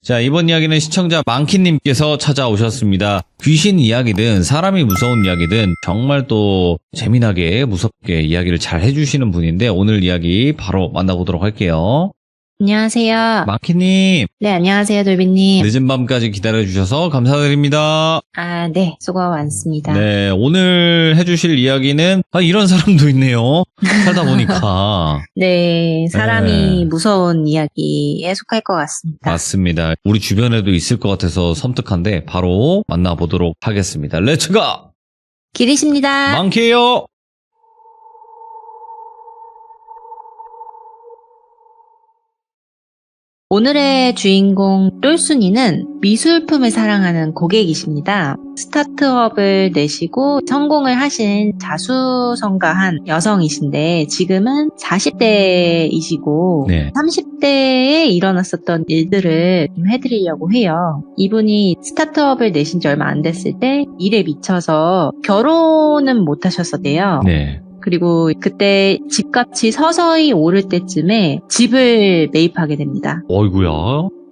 자, 이번 이야기는 시청자 망키님께서 찾아오셨습니다. 귀신 이야기든 사람이 무서운 이야기든 정말 또 재미나게 무섭게 이야기를 잘 해주시는 분인데 오늘 이야기 바로 만나보도록 할게요. 안녕하세요. 망키님. 네, 안녕하세요, 돌비님. 늦은 밤까지 기다려주셔서 감사드립니다. 네, 수고 많습니다. 네, 오늘 해주실 이야기는 이런 사람도 있네요. 살다 보니까. 네, 사람이 네. 무서운 이야기에 속할 것 같습니다. 맞습니다. 우리 주변에도 있을 것 같아서 섬뜩한데 바로 만나보도록 하겠습니다. 렛츠고! 기리십니다. 망키예요. 오늘의 주인공 똘순이는 미술품을 사랑하는 고객이십니다. 스타트업을 내시고 성공을 하신 자수성가한 여성이신데 지금은 40대이시고 네. 30대에 일어났었던 일들을 좀 해드리려고 해요. 이분이 스타트업을 내신 지 얼마 안 됐을 때 일에 미쳐서 결혼은 못 하셨었대요. 네. 그리고 그때 집값이 서서히 오를 때쯤에 집을 매입하게 됩니다. 어이구야.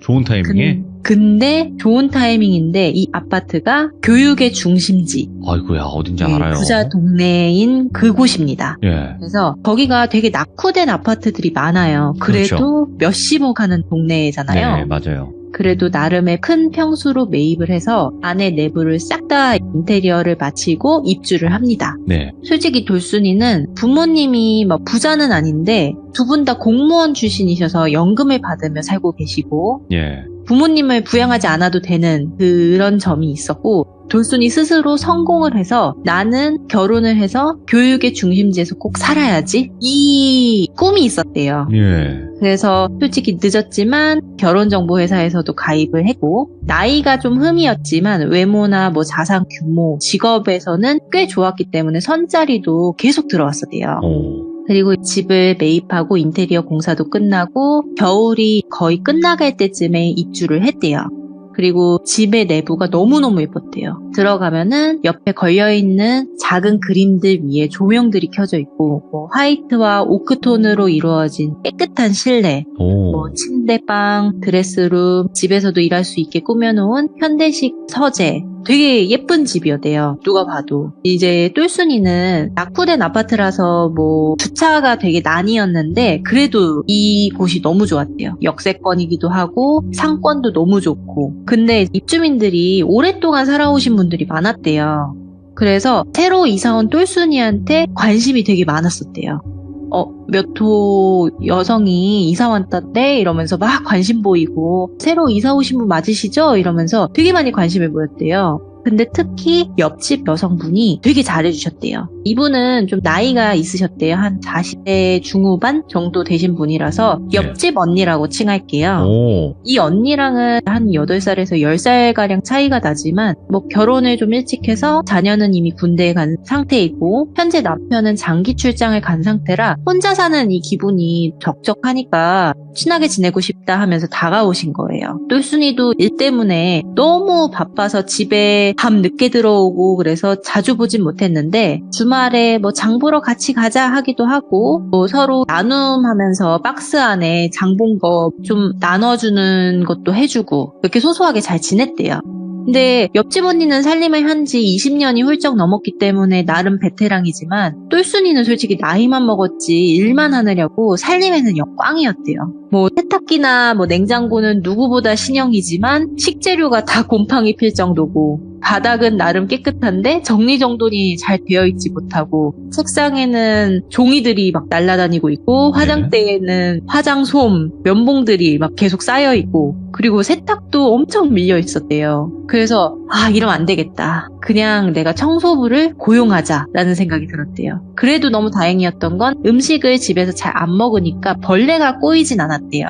좋은 타이밍에. 근데 좋은 타이밍인데 이 아파트가 교육의 중심지. 아이고야, 어딘지 알아요. 부자 동네인 그곳입니다. 예. 그래서 거기가 되게 낙후된 아파트들이 많아요. 그래도 그렇죠. 몇십억 하는 동네잖아요. 네, 맞아요. 그래도 나름의 큰 평수로 매입을 해서 안에 내부를 싹 다 인테리어를 마치고 입주를 합니다. 네. 솔직히 돌순이는 부모님이 부자는 아닌데 두 분 다 공무원 출신이셔서 연금을 받으며 살고 계시고 예. 부모님을 부양하지 않아도 되는 그런 점이 있었고 돌순이 스스로 성공을 해서 나는 결혼을 해서 교육의 중심지에서 꼭 살아야지 이 꿈이 있었대요. 예. 그래서 솔직히 늦었지만 결혼정보회사에서도 가입을 했고 나이가 좀 흠이었지만 외모나 자산 규모, 직업에서는 꽤 좋았기 때문에 선자리도 계속 들어왔었대요. 그리고 집을 매입하고 인테리어 공사도 끝나고 겨울이 거의 끝나갈 때쯤에 입주를 했대요. 그리고 집의 내부가 너무너무 예뻤대요. 들어가면은 옆에 걸려있는 작은 그림들 위에 조명들이 켜져 있고 화이트와 오크톤으로 이루어진 깨끗한 실내, 침대방, 드레스룸, 집에서도 일할 수 있게 꾸며놓은 현대식 서재, 되게 예쁜 집이었대요. 누가 봐도. 이제 똘순이는 낙후된 아파트라서 주차가 되게 난이었는데 그래도 이 곳이 너무 좋았대요. 역세권이기도 하고 상권도 너무 좋고. 근데 입주민들이 오랫동안 살아오신 분들이 많았대요. 그래서 새로 이사온 똘순이한테 관심이 되게 많았었대요. 몇 호 여성이 이사 왔다대 이러면서 막 관심 보이고 새로 이사 오신 분 맞으시죠? 이러면서 되게 많이 관심을 보였대요. 근데 특히 옆집 여성분이 되게 잘해주셨대요. 이분은 좀 나이가 있으셨대요. 한 40대 중후반 정도 되신 분이라서 옆집 언니라고 칭할게요. 이 언니랑은 한 8살에서 10살가량 차이가 나지만 결혼을 좀 일찍 해서 자녀는 이미 군대에 간 상태이고 현재 남편은 장기 출장을 간 상태라 혼자 사는 이 기분이 적적하니까 친하게 지내고 싶다 하면서 다가오신 거예요. 똘순이도 일 때문에 너무 바빠서 집에 밤 늦게 들어오고 그래서 자주 보진 못했는데 주말에 장 보러 같이 가자 하기도 하고 서로 나눔하면서 박스 안에 장 본 거 좀 나눠주는 것도 해주고 이렇게 소소하게 잘 지냈대요. 근데 옆집 언니는 살림을 한 지 20년이 훌쩍 넘었기 때문에 나름 베테랑이지만 똘순이는 솔직히 나이만 먹었지 일만 하느냐고 살림에는 역광이었대요. 세탁기나 냉장고는 누구보다 신형이지만 식재료가 다 곰팡이 필 정도고 바닥은 나름 깨끗한데 정리정돈이 잘 되어 있지 못하고 책상에는 종이들이 날아다니고 있고 화장대에는 화장솜, 면봉들이 계속 쌓여 있고 그리고 세탁도 엄청 밀려 있었대요. 그래서 이러면 안 되겠다. 그냥 내가 청소부를 고용하자라는 생각이 들었대요. 그래도 너무 다행이었던 건 음식을 집에서 잘 안 먹으니까 벌레가 꼬이진 않았대요.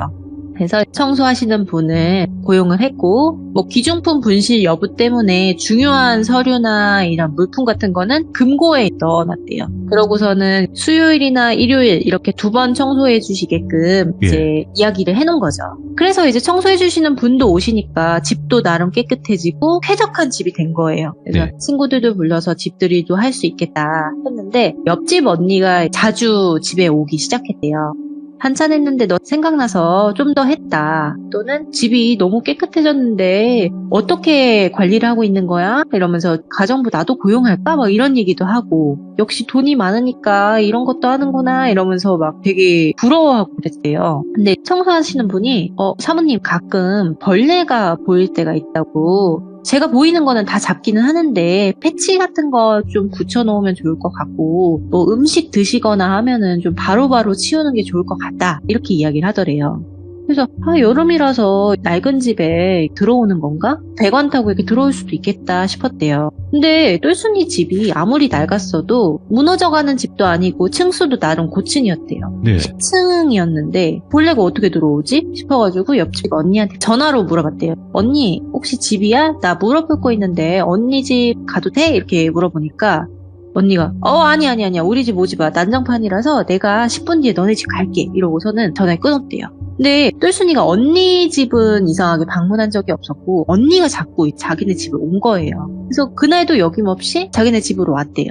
그래서 청소하시는 분을 고용을 했고 기중품 분실 여부 때문에 중요한 서류나 이런 물품 같은 거는 금고에 넣어놨대요. 그러고서는 수요일이나 일요일 이렇게 2번 청소해 주시게끔 이제 이야기를 해놓은 거죠. 그래서 이제 청소해 주시는 분도 오시니까 집도 나름 깨끗해지고 쾌적한 집이 된 거예요. 그래서 친구들도 불러서 집들이도 할 수 있겠다 했는데 옆집 언니가 자주 집에 오기 시작했대요. 한참 했는데 너 생각나서 좀 더 했다. 또는 집이 너무 깨끗해졌는데 어떻게 관리를 하고 있는 거야? 이러면서 가정부 나도 고용할까? 막 이런 얘기도 하고 역시 돈이 많으니까 이런 것도 하는구나 이러면서 막 되게 부러워하고 그랬대요. 근데 청소하시는 분이 사모님 가끔 벌레가 보일 때가 있다고 제가 보이는 거는 다 잡기는 하는데 패치 같은 거 좀 붙여놓으면 좋을 것 같고 뭐 음식 드시거나 하면은 좀 바로바로 치우는 게 좋을 것 같다 이렇게 이야기를 하더래요. 그래서 여름이라서 낡은 집에 들어오는 건가? 배관 타고 이렇게 들어올 수도 있겠다 싶었대요. 근데 똘순이 집이 아무리 낡았어도 무너져가는 집도 아니고 층수도 나름 고층이었대요. 네. 10층이었는데 벌레가 어떻게 들어오지? 싶어가지고 옆집 언니한테 전화로 물어봤대요. 언니 혹시 집이야? 나 물어볼 거 있는데 언니 집 가도 돼? 이렇게 물어보니까 언니가 아니야 우리 집 오지 마 난장판이라서 내가 10분 뒤에 너네 집 갈게 이러고서는 전화를 끊었대요. 근데 똘순이가 언니 집은 이상하게 방문한 적이 없었고 언니가 자꾸 자기네 집을 온 거예요. 그래서 그날도 여김없이 자기네 집으로 왔대요.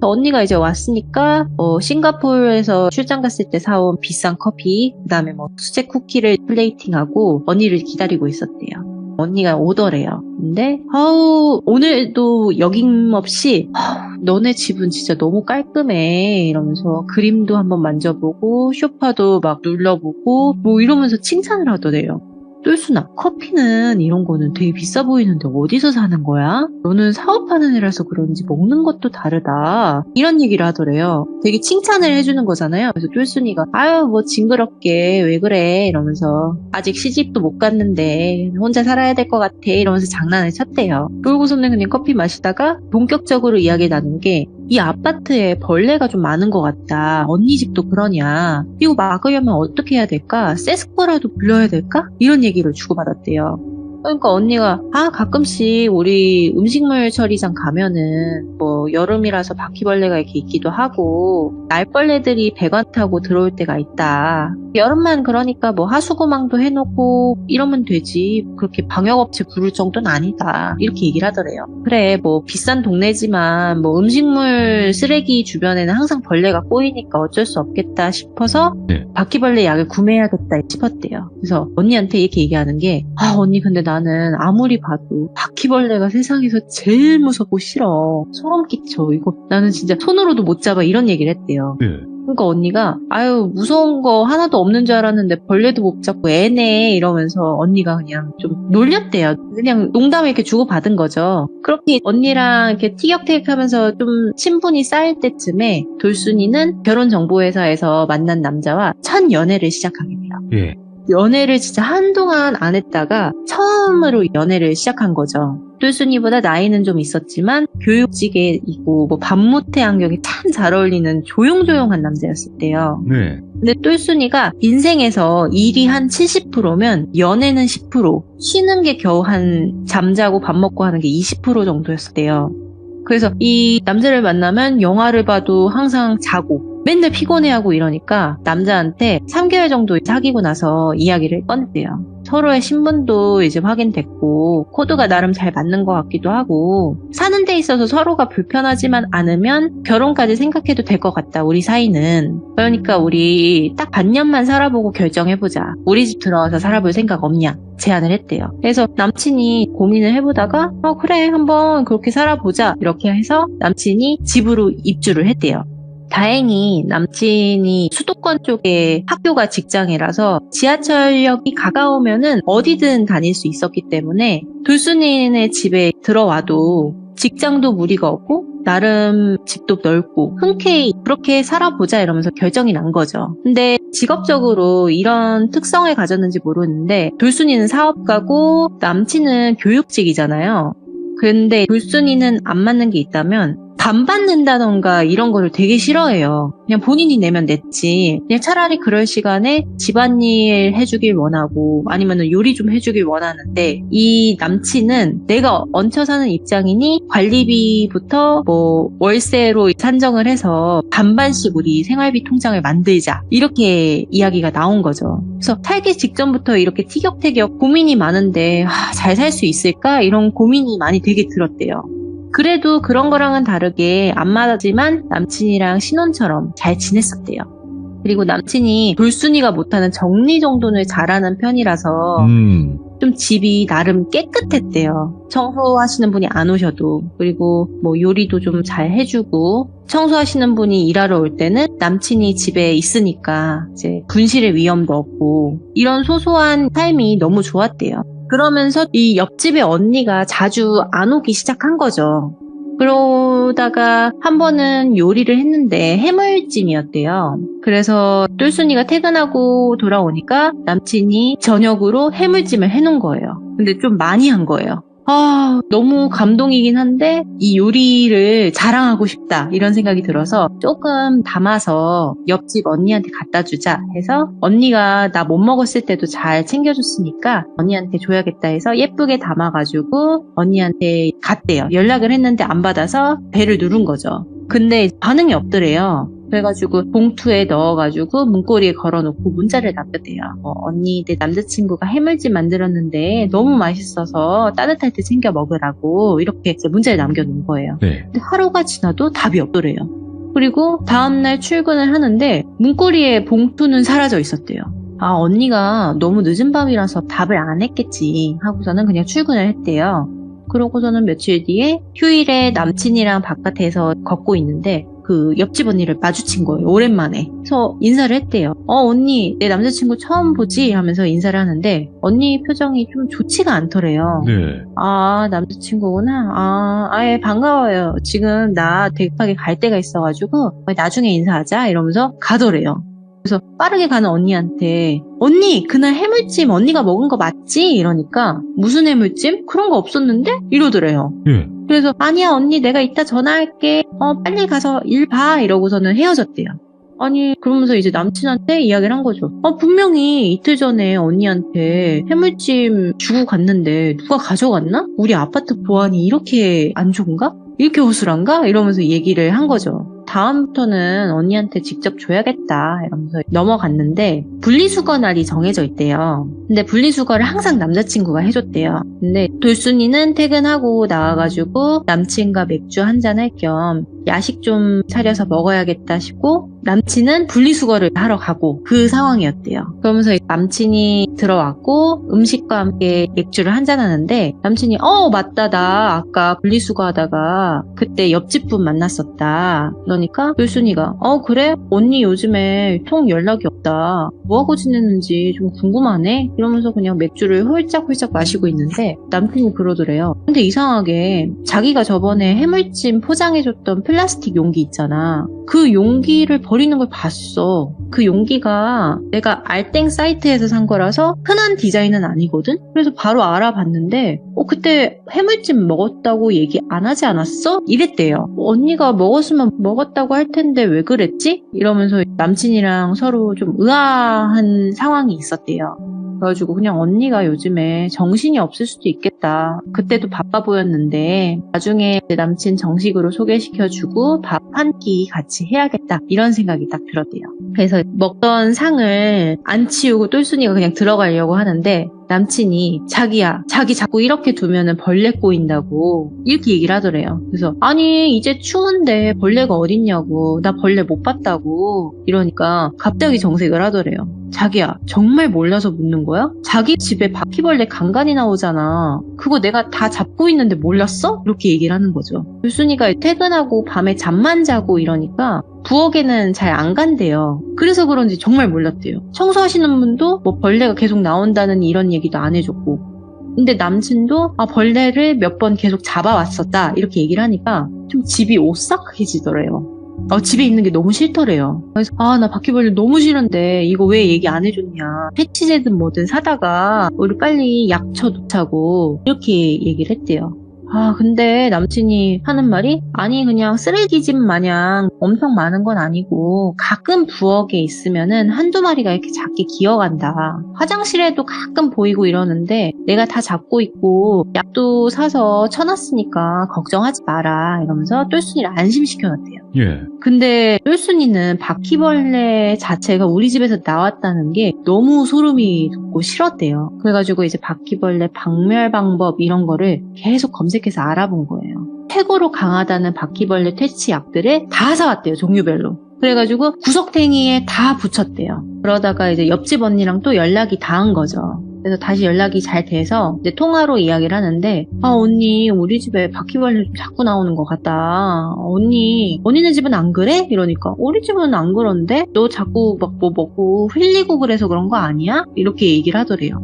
언니가 이제 왔으니까 싱가포르에서 출장 갔을 때 사온 비싼 커피 그다음에 뭐 수제 쿠키를 플레이팅하고 언니를 기다리고 있었대요. 언니가 오더래요. 근데 오늘도 여김없이 너네 집은 진짜 너무 깔끔해 이러면서 그림도 한번 만져보고 소파도 막 눌러보고 뭐 이러면서 칭찬을 하더래요. 똘순아, 커피는 이런 거는 되게 비싸 보이는데 어디서 사는 거야? 너는 사업하는 애라서 그런지 먹는 것도 다르다. 이런 얘기를 하더래요. 되게 칭찬을 해주는 거잖아요. 그래서 똘순이가 뭐 징그럽게 왜 그래 이러면서 아직 시집도 못 갔는데 혼자 살아야 될 것 같아 이러면서 장난을 쳤대요. 그러고서는 그냥 커피 마시다가 본격적으로 이야기 나눈 게 이 아파트에 벌레가 좀 많은 것 같다. 언니 집도 그러냐. 이거 막으려면 어떻게 해야 될까? 세스코라도 불러야 될까? 이런 얘기를 주고받았대요. 그러니까 언니가 가끔씩 우리 음식물 처리장 가면은 뭐 여름이라서 바퀴벌레가 이렇게 있기도 하고 날벌레들이 배관 타고 들어올 때가 있다. 여름만 그러니까 뭐 하수구망도 해놓고 이러면 되지. 그렇게 방역업체 부를 정도는 아니다. 이렇게 얘기를 하더래요. 그래 뭐 비싼 동네지만 뭐 음식물 쓰레기 주변에는 항상 벌레가 꼬이니까 어쩔 수 없겠다 싶어서 바퀴벌레 약을 구매해야겠다 싶었대요. 그래서 언니한테 이렇게 얘기하는 게 언니 근데 나는 아무리 봐도 바퀴벌레가 세상에서 제일 무섭고 싫어. 소름 끼쳐. 이거 나는 진짜 손으로도 못 잡아. 이런 얘기를 했대요. 그러니까 언니가 무서운 거 하나도 없는 줄 알았는데 벌레도 못 잡고 애네 이러면서 언니가 그냥 좀 놀렸대요. 그냥 농담을 이렇게 주고받은 거죠. 그렇게 언니랑 이렇게 티격태격하면서 좀 친분이 쌓일 때쯤에 돌순이는 결혼정보회사에서 만난 남자와 첫 연애를 시작하게 돼요. 연애를 진짜 한동안 안 했다가 처음으로 연애를 시작한 거죠. 똘순이보다 나이는 좀 있었지만 교육직에 있고 뭐 반모태 안경이 참 잘 어울리는 조용조용한 남자였었대요. 근데 똘순이가 인생에서 일이 한 70%면 연애는 10%, 쉬는 게 겨우 한 잠자고 밥 먹고 하는 게 20% 정도였대요. 그래서 이 남자를 만나면 영화를 봐도 항상 자고 맨날 피곤해하고 이러니까 남자한테 3개월 정도 사귀고 나서 이야기를 꺼냈대요. 서로의 신분도 이제 확인됐고 코드가 나름 잘 맞는 것 같기도 하고 사는 데 있어서 서로가 불편하지만 않으면 결혼까지 생각해도 될 것 같다. 우리 사이는. 그러니까 우리 딱 반년만 살아보고 결정해보자. 우리 집 들어와서 살아볼 생각 없냐? 제안을 했대요. 그래서 남친이 고민을 해보다가 그래 한번 그렇게 살아보자 이렇게 해서 남친이 집으로 입주를 했대요. 다행히 남친이 수도권 쪽에 학교가 직장이라서 지하철역이 가까우면은 어디든 다닐 수 있었기 때문에 돌순이네 집에 들어와도 직장도 무리가 없고 나름 집도 넓고 흔쾌히 그렇게 살아보자 이러면서 결정이 난 거죠. 근데 직업적으로 이런 특성을 가졌는지 모르는데 돌순이는 사업가고 남친은 교육직이잖아요. 근데 돌순이는 안 맞는 게 있다면 반 받는다던가 이런 거를 되게 싫어해요. 그냥 본인이 내면 냈지. 그냥 차라리 그럴 시간에 집안일 해주길 원하고 아니면 요리 좀 해주길 원하는데 이 남친은 내가 얹혀 사는 입장이니 관리비부터 뭐 월세로 산정을 해서 반반씩 우리 생활비 통장을 만들자. 이렇게 이야기가 나온 거죠. 그래서 살기 직전부터 이렇게 티격태격 고민이 많은데 잘 살 수 있을까? 이런 고민이 많이 되게 들었대요. 그래도 그런 거랑은 다르게 안 맞았지만 남친이랑 신혼처럼 잘 지냈었대요. 그리고 남친이 돌순이가 못하는 정리정돈을 잘하는 편이라서 좀 집이 나름 깨끗했대요. 청소하시는 분이 안 오셔도. 그리고 뭐 요리도 좀 잘 해주고, 청소하시는 분이 일하러 올 때는 남친이 집에 있으니까 이제 분실의 위험도 없고, 이런 소소한 삶이 너무 좋았대요. 그러면서 이 옆집의 언니가 자주 안 오기 시작한 거죠. 그러다가 한 번은 요리를 했는데 해물찜이었대요. 그래서 똘순이가 퇴근하고 돌아오니까 남친이 저녁으로 해물찜을 해놓은 거예요. 근데 좀 많이 한 거예요. 아, 너무 감동이긴 한데 이 요리를 자랑하고 싶다 이런 생각이 들어서 조금 담아서 옆집 언니한테 갖다 주자 해서 언니가 나 못 먹었을 때도 잘 챙겨줬으니까 언니한테 줘야겠다 해서 예쁘게 담아가지고 언니한테 갔대요. 연락을 했는데 안 받아서 배를 누른 거죠. 근데 반응이 없더래요. 그래가지고 봉투에 넣어가지고 문고리에 걸어놓고 문자를 남겼대요. 언니 내 남자친구가 해물찜 만들었는데 너무 맛있어서 따뜻할 때 챙겨 먹으라고 이렇게 이제 문자를 남겨놓은 거예요. 네. 근데 하루가 지나도 답이 없더래요. 그리고 다음날 출근을 하는데 문고리에 봉투는 사라져 있었대요. 아, 언니가 너무 늦은 밤이라서 답을 안 했겠지 하고서는 그냥 출근을 했대요. 그러고서는 며칠 뒤에 휴일에 남친이랑 바깥에서 걷고 있는데 그 옆집 언니를 마주친 거예요. 오랜만에. 그래서 인사를 했대요. 언니 내 남자친구 처음 보지? 하면서 인사를 하는데 언니 표정이 좀 좋지가 않더래요. 네. 아, 남자친구구나. 예, 반가워요. 지금 나 대급하게 갈 데가 있어가지고 나중에 인사하자 이러면서 가더래요. 그래서 빠르게 가는 언니한테 언니 그날 해물찜 언니가 먹은 거 맞지? 이러니까 무슨 해물찜? 그런 거 없었는데? 이러더래요. 예. 그래서 아니야 언니 내가 이따 전화할게. 빨리 가서 일 봐. 이러고서는 헤어졌대요. 아니 그러면서 이제 남친한테 이야기를 한 거죠. 분명히 이틀 전에 언니한테 해물찜 주고 갔는데 누가 가져갔나? 우리 아파트 보안이 이렇게 안 좋은가? 이렇게 허술한가? 이러면서 얘기를 한 거죠. 다음부터는 언니한테 직접 줘야겠다 이러면서 넘어갔는데 분리수거 날이 정해져 있대요. 근데 분리수거를 항상 남자친구가 해줬대요. 근데 돌순이는 퇴근하고 나와가지고 남친과 맥주 한잔 할 겸 야식 좀 차려서 먹어야겠다 싶고 남친은 분리수거를 하러 가고 그 상황이었대요. 그러면서 남친이 들어왔고 음식과 함께 맥주를 한잔하는데 남친이 맞다 나 아까 분리수거하다가 그때 옆집 분 만났었다. 그러니까 돌순이가 그래? 언니 요즘에 통 연락이 없다. 뭐하고 지냈는지 좀 궁금하네? 이러면서 그냥 맥주를 홀짝홀짝 마시고 있는데 남친이 그러더래요. 근데 이상하게 자기가 저번에 해물찜 포장해줬던 플라스틱 용기 있잖아. 그 용기를 버리는 걸 봤어. 그 용기가 내가 알땡 사이트에서 산 거라서 흔한 디자인은 아니거든? 그래서 바로 알아봤는데 그때 해물찜 먹었다고 얘기 안 하지 않았어? 이랬대요. 언니가 먹었으면 먹었다고 할 텐데 왜 그랬지? 이러면서 남친이랑 서로 좀 의아한 상황이 있었대요. 그래가지고 그냥 언니가 요즘에 정신이 없을 수도 있겠다. 그때도 바빠 보였는데 나중에 내 남친 정식으로 소개시켜주고 밥 한 끼 같이 해야겠다. 이런 생각이 딱 들었대요. 그래서 먹던 상을 안 치우고 똘순이가 그냥 들어가려고 하는데 남친이 자기야 자기 자꾸 이렇게 두면은 벌레 꼬인다고 이렇게 얘기를 하더래요. 그래서 아니 이제 추운데 벌레가 어딨냐고 나 벌레 못 봤다고 이러니까 갑자기 정색을 하더래요. 자기야 정말 몰라서 묻는 거야? 자기 집에 바퀴벌레 간간히 나오잖아. 그거 내가 다 잡고 있는데 몰랐어? 이렇게 얘기를 하는 거죠. 율순이가 퇴근하고 밤에 잠만 자고 이러니까 부엌에는 잘 안 간대요. 그래서 그런지 정말 몰랐대요. 청소하시는 분도 뭐 벌레가 계속 나온다는 이런 얘기도 안 해줬고 근데 남친도 벌레를 몇 번 계속 잡아왔었다 이렇게 얘기를 하니까 좀 집이 오싹해지더래요. 집에 있는 게 너무 싫더래요. 그래서 나 바퀴벌레 너무 싫은데 이거 왜 얘기 안 해줬냐. 패치제든 뭐든 사다가 우리 빨리 약 쳐놓자고 이렇게 얘기를 했대요. 근데 남친이 하는 말이 아니 그냥 쓰레기집 마냥 엄청 많은 건 아니고 가끔 부엌에 있으면은 한두 마리가 이렇게 작게 기어간다. 화장실에도 가끔 보이고 이러는데 내가 다 잡고 있고 약도 사서 쳐놨으니까 걱정하지 마라 이러면서 똘순이를 안심시켜놨대요. 예. 근데 똘순이는 바퀴벌레 자체가 우리 집에서 나왔다는 게 너무 소름이 돋고 싫었대요. 그래가지고 이제 바퀴벌레 박멸 방법 이런 거를 계속 검색해서 알아본 거예요. 최고로 강하다는 바퀴벌레 퇴치 약들을 다 사왔대요. 종류별로. 그래가지고 구석탱이에 다 붙였대요. 그러다가 이제 옆집 언니랑 또 연락이 닿은 거죠. 그래서 다시 연락이 잘 돼서 이제 통화로 이야기를 하는데, 아, 언니, 우리 집에 바퀴벌레 좀 자꾸 나오는 것 같다. 언니네 집은 안 그래? 이러니까, 우리 집은 안 그런데? 너 자꾸 막 뭐 먹고 흘리고 그래서 그런 거 아니야? 이렇게 얘기를 하더래요.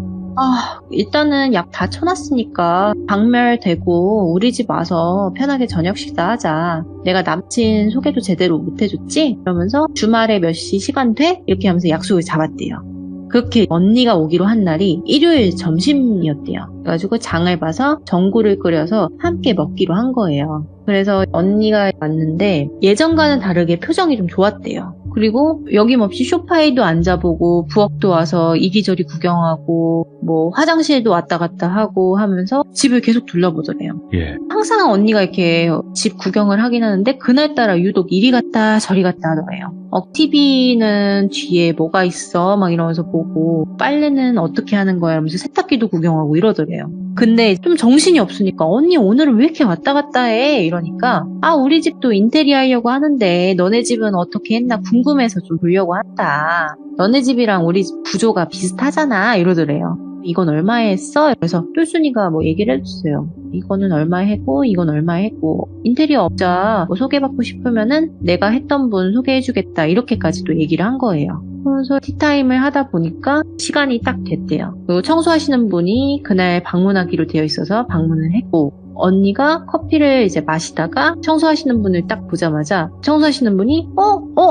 일단은 약 다 쳐놨으니까 박멸되고 우리 집 와서 편하게 저녁 식사하자. 내가 남친 소개도 제대로 못 해줬지? 그러면서 주말에 몇 시 시간 돼? 이렇게 하면서 약속을 잡았대요. 그렇게 언니가 오기로 한 날이 일요일 점심이었대요. 그래가지고 장을 봐서 전구를 끓여서 함께 먹기로 한 거예요. 그래서 언니가 왔는데 예전과는 다르게 표정이 좀 좋았대요. 그리고 여김없이 소파에도 앉아보고 부엌도 와서 이리저리 구경하고 뭐 화장실도 왔다 갔다 하고 하면서 집을 계속 둘러보더래요. 예. 항상 언니가 이렇게 집 구경을 하긴 하는데 그날따라 유독 이리 갔다 저리 갔다 하더래요. TV는 뒤에 뭐가 있어 막 이러면서 보고 빨래는 어떻게 하는 거야 이러면서 세탁기도 구경하고 이러더래요. 근데 좀 정신이 없으니까 언니 오늘은 왜 이렇게 왔다 갔다 해? 이러니까 우리 집도 인테리어 하려고 하는데 너네 집은 어떻게 했나 궁금해서 좀 보려고 한다. 너네 집이랑 우리 집 구조가 비슷하잖아 이러더래요. 이건 얼마에 했어? 그래서 똘순이가 뭐 얘기를 해줬어요. 이거는 얼마에 했고 이건 얼마에 했고 인테리어 업자 뭐 소개받고 싶으면은 내가 했던 분 소개해주겠다 이렇게까지도 얘기를 한 거예요. 그래서 티타임을 하다 보니까 시간이 딱 됐대요. 그리고 청소하시는 분이 그날 방문하기로 되어 있어서 방문을 했고 언니가 커피를 이제 마시다가 청소하시는 분을 딱 보자마자 청소하시는 분이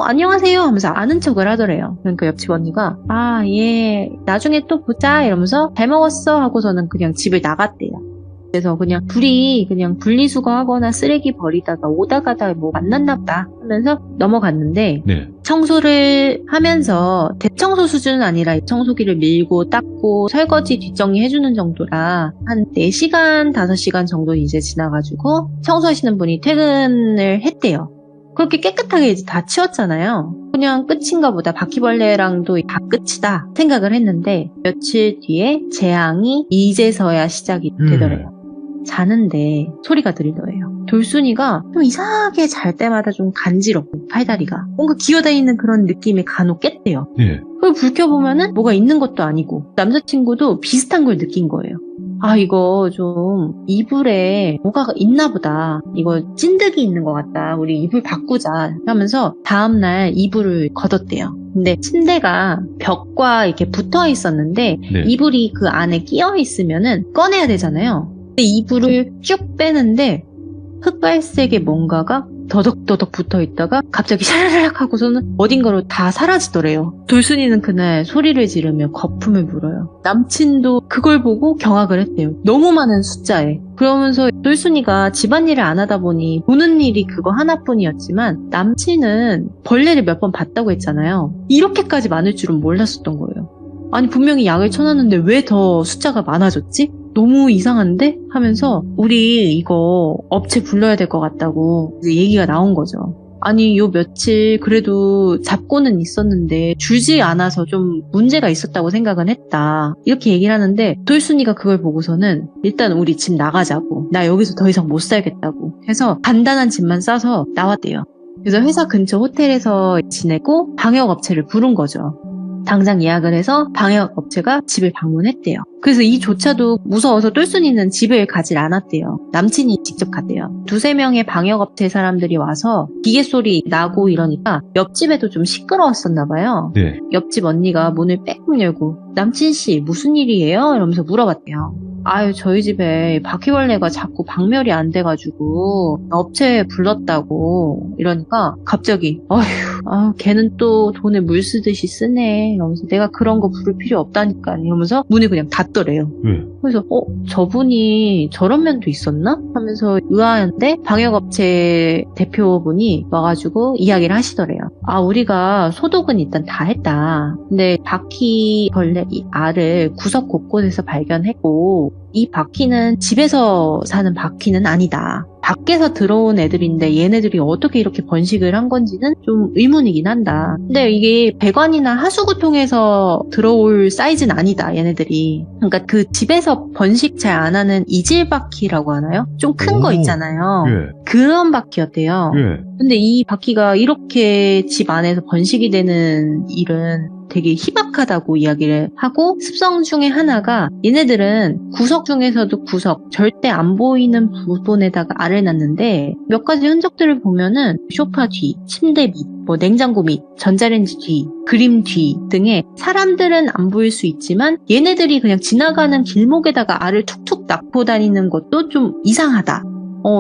안녕하세요 하면서 아는 척을 하더래요. 그러니까 옆집 언니가 예 나중에 또 보자 이러면서 잘 먹었어 하고서는 그냥 집을 나갔대요. 그래서 그냥 둘이 그냥 분리수거하거나 쓰레기 버리다가 오다 가다 뭐 만났나 보다 하면서 넘어갔는데 네. 청소를 하면서 대청소 수준은 아니라 청소기를 밀고 닦고 설거지 뒷정리 해주는 정도라 한 4시간, 5시간 정도 이제 지나가지고 청소하시는 분이 퇴근을 했대요. 그렇게 깨끗하게 이제 다 치웠잖아요. 그냥 끝인가 보다. 바퀴벌레랑도 다 끝이다 생각을 했는데 며칠 뒤에 재앙이 이제서야 시작이 되더래요. 자는데 소리가 들리더래요. 돌순이가 좀 이상하게 잘 때마다 좀 간지럽고 팔다리가 뭔가 기어다니는 그런 느낌이 간혹 깼대요. 예. 그걸 불 켜보면은 뭐가 있는 것도 아니고 남자친구도 비슷한 걸 느낀 거예요. 이거 좀 이불에 뭐가 있나 보다. 이거 찐득이 있는 것 같다. 우리 이불 바꾸자 하면서 다음날 이불을 걷었대요. 근데 침대가 벽과 이렇게 붙어 있었는데 네. 이불이 그 안에 끼어 있으면은 꺼내야 되잖아요. 근데 이불을 쭉 빼는데 흑갈색의 뭔가가 더덕더덕 붙어 있다가 갑자기 샤라락 하고서는 어딘가로 다 사라지더래요. 돌순이는 그날 소리를 지르며 거품을 물어요. 남친도 그걸 보고 경악을 했대요. 너무 많은 숫자에. 그러면서 돌순이가 집안일을 안 하다 보니 보는 일이 그거 하나뿐이었지만 남친은 벌레를 몇 번 봤다고 했잖아요. 이렇게까지 많을 줄은 몰랐었던 거예요. 아니 분명히 약을 쳐놨는데 왜 더 숫자가 많아졌지? 너무 이상한데? 하면서 우리 이거 업체 불러야 될 것 같다고 얘기가 나온 거죠. 아니 요 며칠 그래도 잡고는 있었는데 줄지 않아서 좀 문제가 있었다고 생각은 했다. 이렇게 얘기를 하는데 돌순이가 그걸 보고서는 일단 우리 집 나가자고. 나 여기서 더 이상 못 살겠다고 해서 간단한 짐만 싸서 나왔대요. 그래서 회사 근처 호텔에서 지내고 방역업체를 부른 거죠. 당장 예약을 해서 방역업체가 집을 방문했대요. 그래서 이조차도 무서워서 똘순이는 집을 가질 않았대요. 남친이 직접 갔대요. 2-3명의 방역업체 사람들이 와서 기계 소리 나고 이러니까 옆집에도 좀 시끄러웠었나 봐요. 네. 옆집 언니가 문을 빼곡 열고 남친 씨 무슨 일이에요? 이러면서 물어봤대요. 저희 집에 바퀴벌레가 자꾸 박멸이 안 돼가지고 업체에 불렀다고 이러니까 갑자기 걔는 또 돈을 물 쓰듯이 쓰네 이러면서 내가 그런 거 부를 필요 없다니까 이러면서 문을 그냥 닫더래요. 그래서 저분이 저런 면도 있었나? 하면서 의아한데 방역업체 대표분이 와가지고 이야기를 하시더래요. 우리가 소독은 일단 다 했다. 근데 바퀴벌레 이 알을 구석 곳곳에서 발견했고 이 바퀴는 집에서 사는 바퀴는 아니다. 밖에서 들어온 애들인데 얘네들이 어떻게 이렇게 번식을 한 건지는 좀 의문이긴 한다. 근데 이게 배관이나 하수구통에서 들어올 사이즈는 아니다, 얘네들이. 그러니까 그 집에서 번식 잘 안 하는 이질바퀴라고 하나요? 좀 큰 거 있잖아요. 예. 그런 바퀴였대요. 예. 근데 이 바퀴가 이렇게 집 안에서 번식이 되는 일은 되게 희박하다고 이야기를 하고, 습성 중에 하나가 얘네들은 구석 중에서도 구석, 절대 안 보이는 부분에다가 알을 낳는데, 몇 가지 흔적들을 보면은 소파 뒤, 침대 밑, 뭐 냉장고 밑, 전자레인지 뒤, 그림 뒤 등에 사람들은 안 보일 수 있지만 얘네들이 그냥 지나가는 길목에다가 알을 툭툭 낳고 다니는 것도 좀 이상하다.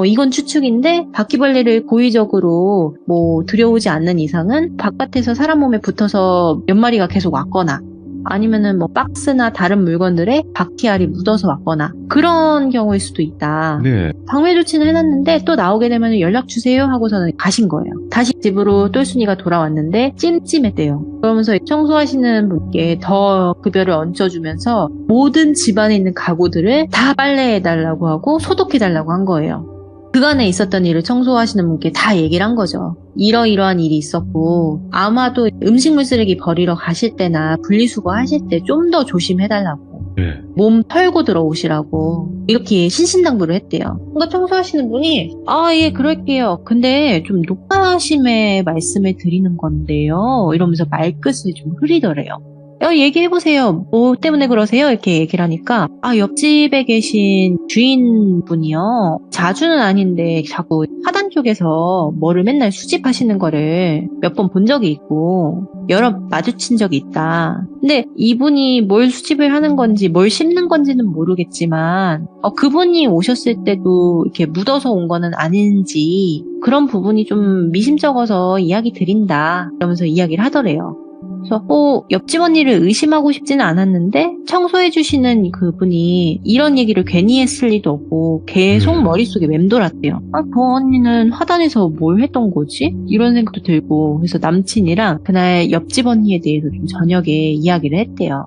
이건 추측인데, 바퀴벌레를 고의적으로 뭐 들여오지 않는 이상은 바깥에서 사람 몸에 붙어서 몇 마리가 계속 왔거나, 아니면은 뭐 박스나 다른 물건들에 바퀴알이 묻어서 왔거나, 그런 경우일 수도 있다. 네. 방매 조치는 해놨는데 또 나오게 되면 연락 주세요 하고서는 가신 거예요. 다시 집으로 똘순이가 돌아왔는데 찜찜했대요. 그러면서 청소하시는 분께 더 급여를 얹어주면서 모든 집안에 있는 가구들을 다 빨래해달라고 하고 소독해달라고 한 거예요. 그간에 있었던 일을 청소하시는 분께 다 얘기를 한 거죠. 이러이러한 일이 있었고, 아마도 음식물 쓰레기 버리러 가실 때나 분리수거 하실 때 좀 더 조심해달라고, 네. 몸 털고 들어오시라고 이렇게 신신당부를 했대요. 그러니까 청소하시는 분이 예 그럴게요. 근데 좀 높아심에 말씀을 드리는 건데요, 이러면서 말끝을 좀 흐리더래요. 얘기해보세요. 뭐 때문에 그러세요? 이렇게 얘기를 하니까, 옆집에 계신 주인분이요, 자주는 아닌데 자꾸 하단 쪽에서 뭐를 맨날 수집하시는 거를 몇 번 본 적이 있고 여러 마주친 적이 있다. 근데 이분이 뭘 수집을 하는 건지 뭘 씹는 건지는 모르겠지만 그분이 오셨을 때도 이렇게 묻어서 온 거는 아닌지 그런 부분이 좀 미심쩍어서 이야기 드린다, 이러면서 이야기를 하더래요. 그래서 옆집 언니를 의심하고 싶지는 않았는데 청소해주시는 그분이 이런 얘기를 괜히 했을 리도 없고 계속 머릿속에 맴돌았대요. 그 언니는 화단에서 뭘 했던 거지? 이런 생각도 들고, 그래서 남친이랑 그날 옆집 언니에 대해서 좀 저녁에 이야기를 했대요.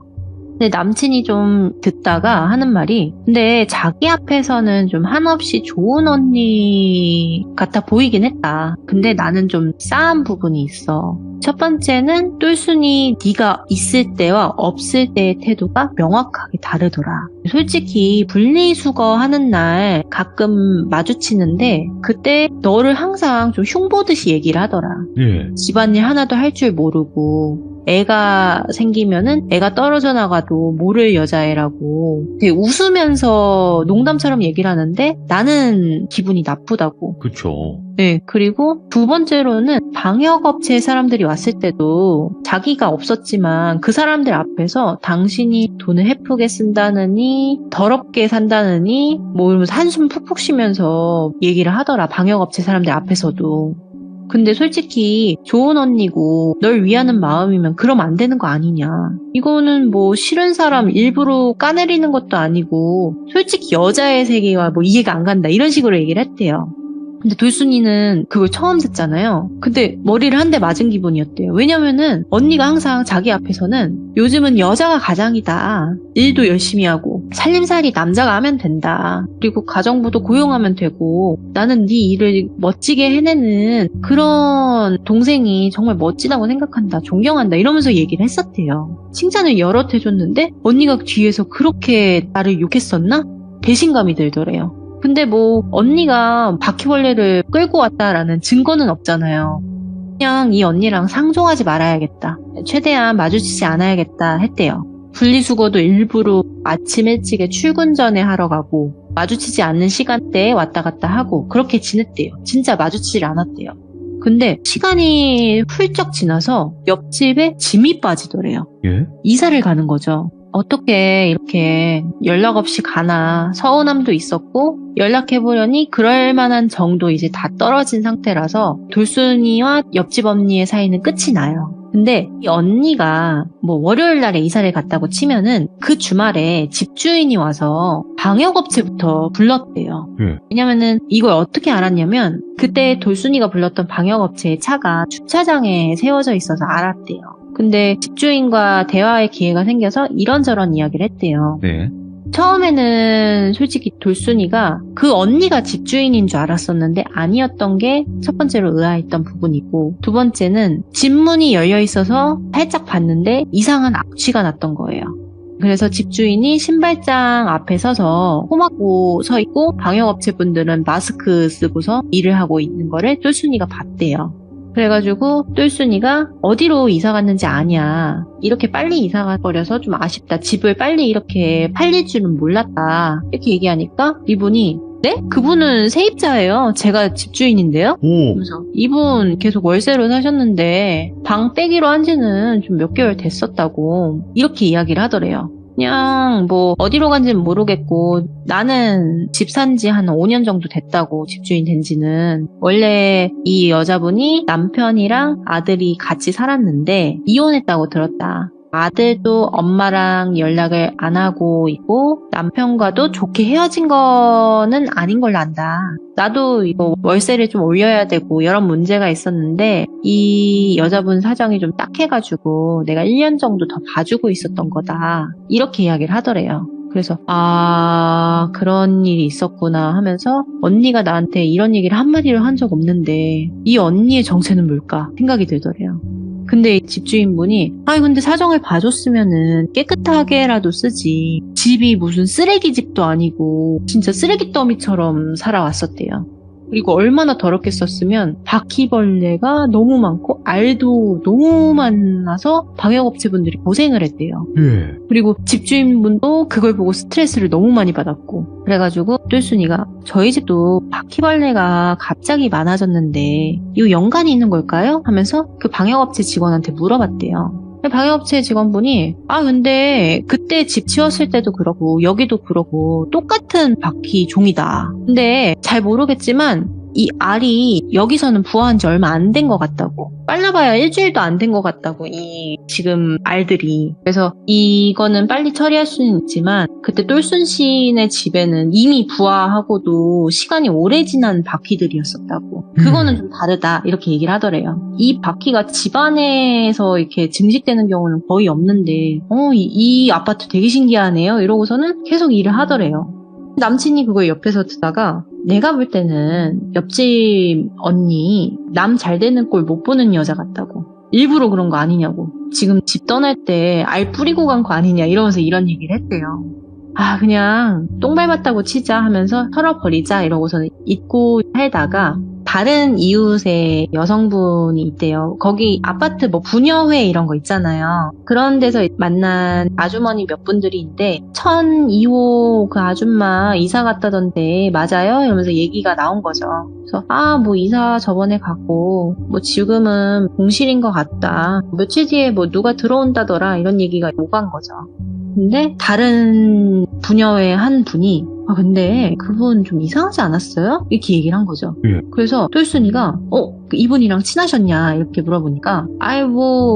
근데 남친이 좀 듣다가 하는 말이, 근데 자기 앞에서는 좀 한없이 좋은 언니 같아 보이긴 했다. 근데 나는 좀 싸한 부분이 있어. 첫 번째는 똘순이 네가 있을 때와 없을 때의 태도가 명확하게 다르더라. 솔직히 분리수거 하는 날 가끔 마주치는데 그때 너를 항상 좀 흉보듯이 얘기를 하더라. 예. 집안일 하나도 할 줄 모르고, 애가 생기면은 애가 떨어져 나가도 모를 여자애라고 되게 웃으면서 농담처럼 얘기를 하는데 나는 기분이 나쁘다고. 그쵸. 네, 그리고 두 번째로는 방역업체 사람들이 왔을 때도 자기가 없었지만 그 사람들 앞에서 당신이 돈을 헤프게 쓴다느니 더럽게 산다느니 뭐 이러면서 한숨 푹푹 쉬면서 얘기를 하더라, 방역업체 사람들 앞에서도. 근데 솔직히 좋은 언니고 널 위하는 마음이면 그러면 안 되는 거 아니냐. 이거는 뭐 싫은 사람 일부러 까내리는 것도 아니고 솔직히 여자의 세계와 뭐 이해가 안 간다, 이런 식으로 얘기를 했대요. 근데 돌순이는 그걸 처음 듣잖아요. 근데 머리를 한 대 맞은 기분이었대요. 왜냐면은 언니가 항상 자기 앞에서는 요즘은 여자가 가장이다, 일도 열심히 하고 살림살이 남자가 하면 된다, 그리고 가정부도 고용하면 되고 나는 네 일을 멋지게 해내는 그런 동생이 정말 멋지다고 생각한다, 존경한다, 이러면서 얘기를 했었대요. 칭찬을 여러 해줬는데 언니가 뒤에서 그렇게 나를 욕했었나? 배신감이 들더래요. 근데 뭐 언니가 바퀴벌레를 끌고 왔다라는 증거는 없잖아요. 그냥 이 언니랑 상종하지 말아야겠다, 최대한 마주치지 않아야겠다 했대요. 분리수거도 일부러 아침 일찍에 출근 전에 하러 가고 마주치지 않는 시간대에 왔다 갔다 하고 그렇게 지냈대요. 진짜 마주치질 않았대요. 근데 시간이 훌쩍 지나서 옆집에 짐이 빠지더래요. 예? 이사를 가는 거죠. 어떻게 이렇게 연락 없이 가나 서운함도 있었고, 연락해보려니 그럴 만한 정도 이제 다 떨어진 상태라서 돌순이와 옆집 언니의 사이는 끝이 나요. 근데 이 언니가 뭐 월요일 날에 이사를 갔다고 치면은 그 주말에 집주인이 와서 방역업체부터 불렀대요. 왜냐면은 이걸 어떻게 알았냐면 그때 돌순이가 불렀던 방역업체의 차가 주차장에 세워져 있어서 알았대요. 근데 집주인과 대화의 기회가 생겨서 이런저런 이야기를 했대요. 네. 처음에는 솔직히 돌순이가 그 언니가 집주인인 줄 알았었는데 아니었던 게 첫 번째로 의아했던 부분이고, 두 번째는 집 문이 열려 있어서 살짝 봤는데 이상한 악취가 났던 거예요. 그래서 집주인이 신발장 앞에 서서 코 막고 서 있고 방역업체분들은 마스크 쓰고서 일을 하고 있는 거를 똘순이가 봤대요. 그래가지고 똘순이가 어디로 이사 갔는지 아냐. 이렇게 빨리 이사가 버려서 좀 아쉽다. 집을 빨리 이렇게 팔릴 줄은 몰랐다. 이렇게 얘기하니까 이분이 네? 그분은 세입자예요. 제가 집주인인데요. 오. 그래서 이분 계속 월세로 사셨는데 방 빼기로 한 지는 좀 몇 개월 됐었다고 이렇게 이야기를 하더래요. 그냥 뭐 어디로 간지는 모르겠고 나는 집 산 지 한 5년 정도 됐다고 집주인 된 지는. 원래 이 여자분이 남편이랑 아들이 같이 살았는데 이혼했다고 들었다. 아들도 엄마랑 연락을 안 하고 있고 남편과도 좋게 헤어진 거는 아닌 걸로 안다. 나도 이거 월세를 좀 올려야 되고 여러 문제가 있었는데 이 여자분 사정이 좀 딱해가지고 내가 1년 정도 더 봐주고 있었던 거다. 이렇게 이야기를 하더래요. 그래서 그런 일이 있었구나 하면서 언니가 나한테 이런 얘기를 한마디를 한 적 없는데 이 언니의 정체는 뭘까 생각이 들더래요. 근데 집주인분이 근데 사정을 봐줬으면은 깨끗하게라도 쓰지. 집이 무슨 쓰레기 집도 아니고 진짜 쓰레기 더미처럼 살아왔었대요. 그리고 얼마나 더럽게 썼으면 바퀴벌레가 너무 많고 알도 너무 많아서 방역업체분들이 고생을 했대요. 예. 그리고 집주인분도 그걸 보고 스트레스를 너무 많이 받았고 그래가지고 똘순이가 저희 집도 바퀴벌레가 갑자기 많아졌는데 이거 연관이 있는 걸까요? 하면서 그 방역업체 직원한테 물어봤대요. 방역업체 직원분이 근데 그때 집 치웠을 때도 그러고 여기도 그러고 똑같은 바퀴 종이다. 근데 잘 모르겠지만 이 알이 여기서는 부화한 지 얼마 안 된 것 같다고. 빨라봐야 일주일도 안 된 것 같다고 이 지금 알들이. 그래서 이거는 빨리 처리할 수는 있지만 그때 똘순 씨네 집에는 이미 부화하고도 시간이 오래 지난 바퀴들이었었다고. 그거는 좀 다르다 이렇게 얘기를 하더래요. 이 바퀴가 집안에서 이렇게 증식되는 경우는 거의 없는데 이 아파트 되게 신기하네요 이러고서는 계속 일을 하더래요. 남친이 그걸 옆에서 듣다가 내가 볼 때는 옆집 언니 남 잘 되는 꼴 못 보는 여자 같다고. 일부러 그런 거 아니냐고. 지금 집 떠날 때 알 뿌리고 간 거 아니냐 이러면서 이런 얘기를 했대요. 그냥 똥 밟았다고 치자 하면서 털어버리자 이러고서는 잊고 살다가 다른 이웃의 여성분이 있대요. 거기 아파트 부녀회 이런 거 있잖아요. 그런 데서 만난 아주머니 몇 분들이 있는데 1002호 그 아줌마 이사 갔다던데 맞아요? 이러면서 얘기가 나온 거죠. 그래서 이사 저번에 갔고 지금은 공실인 것 같다. 며칠 뒤에 누가 들어온다더라 이런 얘기가 오간 거죠. 근데 다른 부녀의 한 분이 근데 그분 좀 이상하지 않았어요? 이렇게 얘기를 한 거죠. 예. 그래서 똘순이가 이분이랑 친하셨냐 이렇게 물어보니까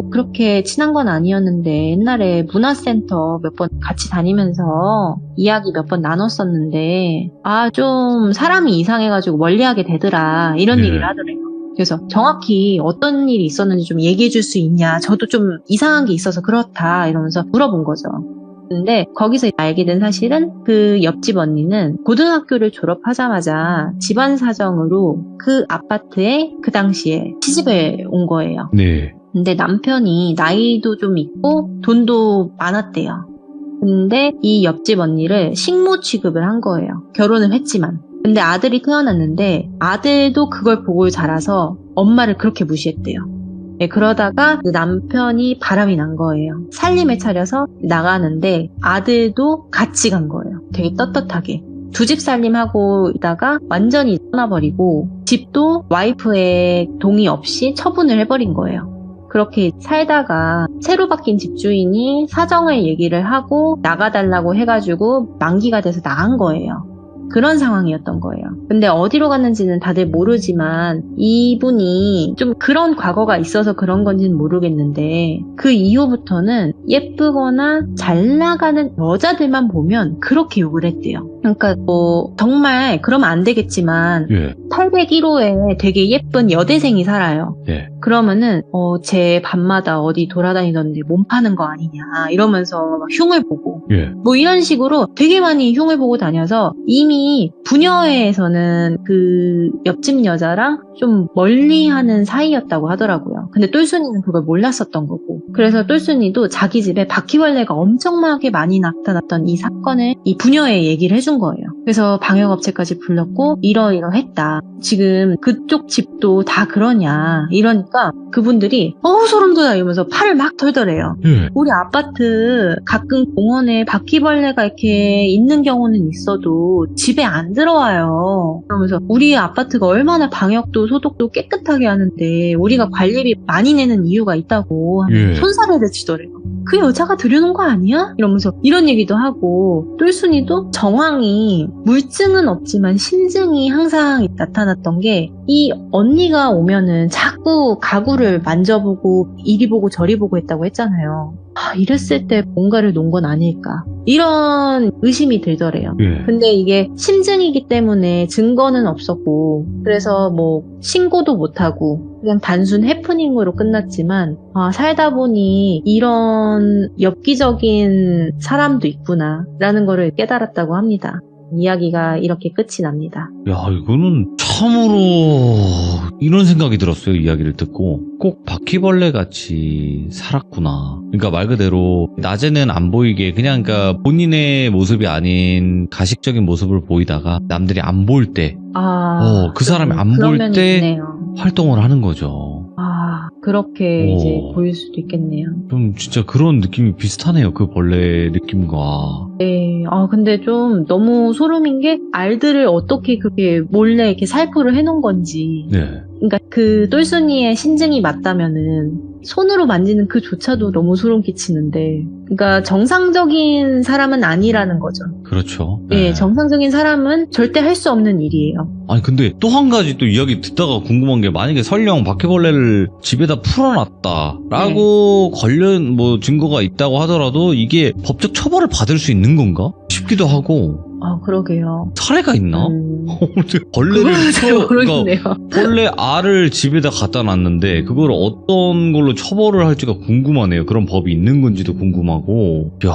그렇게 친한 건 아니었는데 옛날에 문화센터 몇 번 같이 다니면서 이야기 몇 번 나눴었는데 좀 사람이 이상해가지고 멀리하게 되더라 이런 얘기를 하더래요. 그래서 정확히 어떤 일이 있었는지 좀 얘기해 줄 수 있냐 저도 좀 이상한 게 있어서 그렇다 이러면서 물어본 거죠. 근데 거기서 알게 된 사실은 그 옆집 언니는 고등학교를 졸업하자마자 집안 사정으로 그 아파트에 그 당시에 시집을 온 거예요. 네. 근데 남편이 나이도 좀 있고 돈도 많았대요. 근데 이 옆집 언니를 식모 취급을 한 거예요. 결혼을 했지만. 근데 아들이 태어났는데 아들도 그걸 보고 자라서 엄마를 그렇게 무시했대요. 그러다가 남편이 바람이 난 거예요. 살림에 차려서 나가는데 아들도 같이 간 거예요. 되게 떳떳하게. 두 집 살림하고 있다가 완전히 떠나버리고 집도 와이프의 동의 없이 처분을 해버린 거예요. 그렇게 살다가 새로 바뀐 집주인이 사정을 얘기를 하고 나가달라고 해가지고 만기가 돼서 나간 거예요. 그런 상황이었던 거예요. 근데 어디로 갔는지는 다들 모르지만 이분이 좀 그런 과거가 있어서 그런 건지는 모르겠는데 그 이후부터는 예쁘거나 잘 나가는 여자들만 보면 그렇게 욕을 했대요. 그러니까 정말 그러면 안 되겠지만 801호에 되게 예쁜 여대생이 살아요. 그러면은 제 밤마다 어디 돌아다니던데 몸 파는 거 아니냐 이러면서 막 흉을 보고 이런 식으로 되게 많이 흉을 보고 다녀서 이미 부녀회에서는 그 옆집 여자랑 좀 멀리하는 사이였다고 하더라고요. 근데 똘순이는 그걸 몰랐었던 거고 그래서 똘순이도 자기 집에 바퀴벌레가 엄청나게 많이 나타났던 이 사건을 이 부녀에 얘기를 해준 거예요. 그래서 방역업체까지 불렀고 이러이러했다. 지금 그쪽 집도 다 그러냐 이러니까 그분들이 소름 돋아 이러면서 팔을 막 털더래요. 우리 아파트 가끔 공원에 바퀴벌레가 이렇게 있는 경우는 있어도 집에 안 들어와요. 그러면서 우리 아파트가 얼마나 방역도 소독도 깨끗하게 하는데 우리가 관리비 많이 내는 이유가 있다고 손사래를 치더래요. 그 여자가 들여놓은 거 아니야? 이러면서 이런 얘기도 하고 똘순이도 정황이 물증은 없지만 심증이 항상 나타났던 게 이 언니가 오면은 자꾸 가구를 만져보고 이리 보고 저리 보고 했다고 했잖아요. 이랬을 때 뭔가를 놓은 건 아닐까 이런 의심이 들더래요. 근데 이게 심증이기 때문에 증거는 없었고 그래서 뭐 신고도 못하고 그냥 단순 해프닝으로 끝났지만 살다 보니 이런 엽기적인 사람도 있구나 라는 거를 깨달았다고 합니다. 이야기가 이렇게 끝이 납니다. 야, 이거는 참으로 이런 생각이 들었어요. 이야기를 듣고 꼭 바퀴벌레 같이 살았구나. 그러니까 말 그대로 낮에는 안 보이게 그냥 그러니까 본인의 모습이 아닌 가식적인 모습을 보이다가 남들이 안 볼 때 그 사람이 안 볼 때 활동을 하는 거죠. 그렇게 이제 보일 수도 있겠네요. 좀 진짜 그런 느낌이 비슷하네요. 그 벌레 느낌과. 네. 근데 좀 너무 소름인 게 알들을 어떻게 그렇게 몰래 이렇게 살포를 해놓은 건지. 네. 그러니까 그 똘순이의 신증이 맞다면은 손으로 만지는 그조차도 너무 소름 끼치는데, 그러니까 정상적인 사람은 아니라는 거죠. 그렇죠. 네, 정상적인 사람은 절대 할 수 없는 일이에요. 아니 근데 또 한 가지 또 이야기 듣다가 궁금한 게 만약에 설령 바퀴벌레를 집에다 풀어놨다라고 관련 뭐 증거가 있다고 하더라도 이게 법적 처벌을 받을 수 있는 건가 싶기도 하고. 그러게요. 사례가 있나? 벌레를 모르겠네요. 벌레 알을 집에다 갖다 놨는데 그걸 어떤 걸로 처벌을 할지가 궁금하네요. 그런 법이 있는 건지도 궁금하고. 야,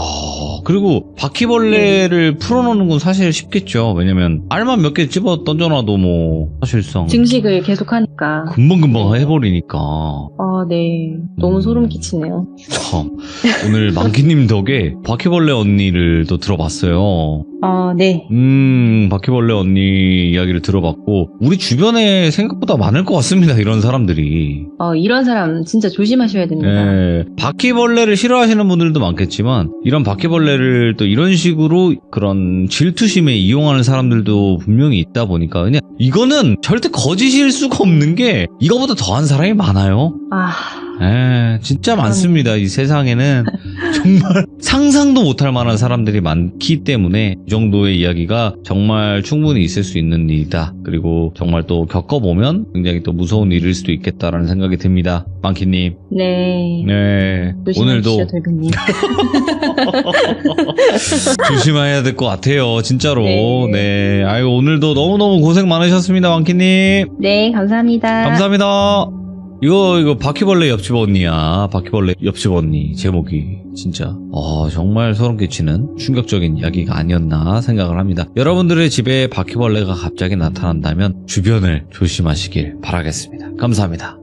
그리고 바퀴벌레를 풀어놓는 건 사실 쉽겠죠. 왜냐면 알만 몇 개 집어 던져놔도 뭐 사실상 증식을 계속하니까 금방금방 해버리니까. 네. 너무 소름 끼치네요. 오늘 망키님 덕에 바퀴벌레 언니를 또 들어봤어요. 네. 바퀴벌레 언니 이야기를 들어봤고 우리 주변에 생각보다 많을 것 같습니다. 이런 사람들이. 이런 사람 진짜 조심하셔야 됩니다. 네. 바퀴벌레를 싫어하시는 분들도 많겠지만 이런 바퀴벌레를 또 이런 식으로 그런 질투심에 이용하는 사람들도 분명히 있다 보니까 그냥 이거는 절대 거짓일 수가 없는 게 이거보다 더한 사람이 많아요. 진짜 많습니다. 이 세상에는 정말 상상도 못할 만한 사람들이 많기 때문에 이 정도의 이야기가 정말 충분히 있을 수 있는 일이다. 그리고 정말 또 겪어보면 굉장히 또 무서운 일일 수도 있겠다라는 생각이 듭니다. 망키님. 네. 오늘도 돌비님. 조심해야 될 것 같아요. 진짜로. 네. 아이고 오늘도 너무너무 고생 많으셨습니다. 망키님. 네, 감사합니다. 감사합니다. 이거 바퀴벌레 옆집 언니야. 바퀴벌레 옆집 언니 제목이 진짜 정말 소름 끼치는 충격적인 이야기가 아니었나 생각을 합니다. 여러분들의 집에 바퀴벌레가 갑자기 나타난다면 주변을 조심하시길 바라겠습니다. 감사합니다.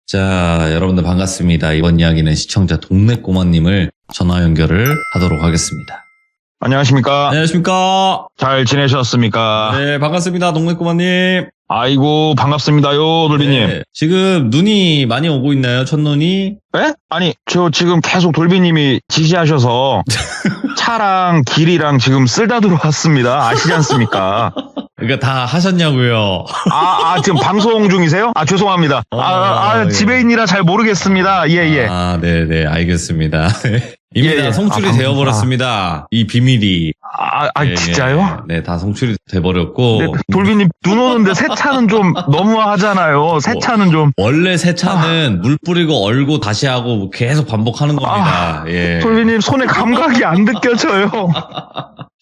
자, 여러분들 반갑습니다. 이번 이야기는 시청자 동네꼬마님을 전화 연결을 하도록 하겠습니다. 안녕하십니까? 안녕하십니까? 잘 지내셨습니까? 네, 반갑습니다. 동네꼬마님. 아이고, 반갑습니다요, 돌비님. 네, 지금 눈이 많이 오고 있나요? 첫눈이? 네? 아니, 저 지금 계속 돌비님이 지시하셔서 차랑 길이랑 지금 쓸다 들어왔습니다. 아시지 않습니까? 그러니까 다 하셨냐고요? 지금 방송 중이세요? 죄송합니다. 예. 지배인이라 잘 모르겠습니다. 예. 네네, 알겠습니다. 이미 다 송출이 되어버렸습니다. 이 비밀이. 진짜요? 네, 다 송출이 돼버렸고. 네, 돌비님 눈 오는데 세차는 좀 너무하잖아요. 세차는 좀. 원래 세차는 물 뿌리고 얼고 다시 하고 계속 반복하는 겁니다. 예. 돌비님 손에 감각이 안 느껴져요.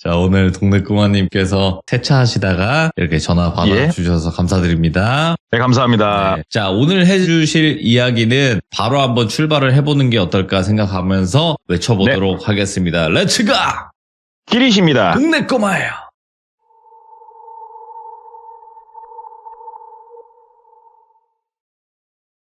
자, 오늘 동네 꼬마님께서 세차하시다가 이렇게 전화 받아주셔서 감사드립니다. 네, 감사합니다. 네. 자, 오늘 해주실 이야기는 바로 한번 출발을 해보는 게 어떨까 생각하면서 외쳐보도록 하겠습니다. 렛츠가! 기리십니다. 동네 꼬마예요.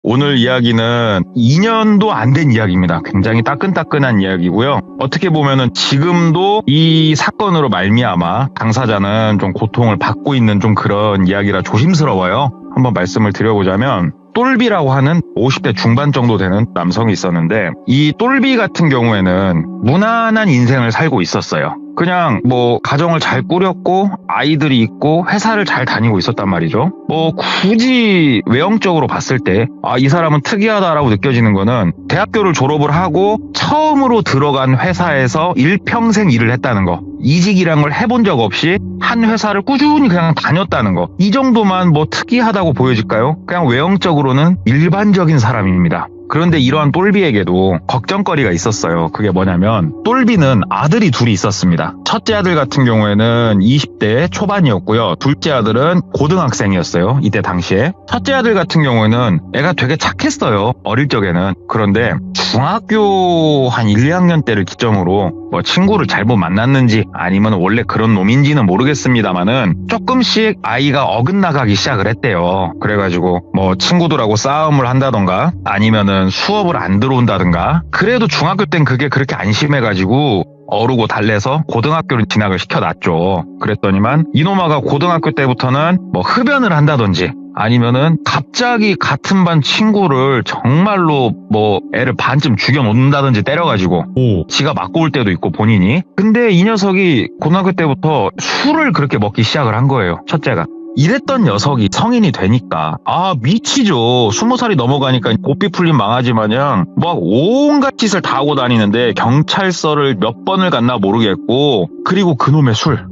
오늘 이야기는 2년도 안 된 이야기입니다. 굉장히 따끈따끈한 이야기고요. 어떻게 보면은 지금도 이 사건으로 말미암아 당사자는 좀 고통을 받고 있는 좀 그런 이야기라 조심스러워요. 한번 말씀을 드려보자면 똘비라고 하는 50대 중반 정도 되는 남성이 있었는데 이 똘비 같은 경우에는 무난한 인생을 살고 있었어요. 그냥 뭐 가정을 잘 꾸렸고 아이들이 있고 회사를 잘 다니고 있었단 말이죠. 뭐 굳이 외형적으로 봤을 때 이 사람은 특이하다라고 느껴지는 거는 대학교를 졸업을 하고 처음으로 들어간 회사에서 일평생 일을 했다는 거. 이직이란 걸 해본 적 없이 한 회사를 꾸준히 그냥 다녔다는 거. 이 정도만 뭐 특이하다고 보여질까요? 그냥 외형적으로는 일반적인 사람입니다. 그런데 이러한 똘비에게도 걱정거리가 있었어요. 그게 뭐냐면 똘비는 아들이 둘이 있었습니다. 첫째 아들 같은 경우에는 20대 초반이었고요. 둘째 아들은 고등학생이었어요. 이때 당시에. 첫째 아들 같은 경우에는 애가 되게 착했어요. 어릴 적에는. 그런데 중학교 한 1, 2학년 때를 기점으로 뭐 친구를 잘못 만났는지 아니면 원래 그런 놈인지는 모르겠습니다만은 조금씩 아이가 어긋나가기 시작을 했대요. 그래가지고 뭐 친구들하고 싸움을 한다던가 아니면은 수업을 안 들어온다든가. 그래도 중학교 땐 그게 그렇게 안심해가지고 어르고 달래서 고등학교를 진학을 시켜놨죠. 그랬더니만 이놈아가 고등학교 때부터는 뭐 흡연을 한다든지 아니면은 갑자기 같은 반 친구를 정말로 뭐 애를 반쯤 죽여놓는다든지 때려가지고 지가 맞고 올 때도 있고 본인이. 근데 이 녀석이 고등학교 때부터 술을 그렇게 먹기 시작을 한 거예요. 첫째가. 이랬던 녀석이 성인이 되니까 미치죠. 20살이 넘어가니까 고삐 풀린 망아지 마냥 막 온갖 짓을 다 하고 다니는데 경찰서를 몇 번을 갔나 모르겠고 그리고 그놈의 술.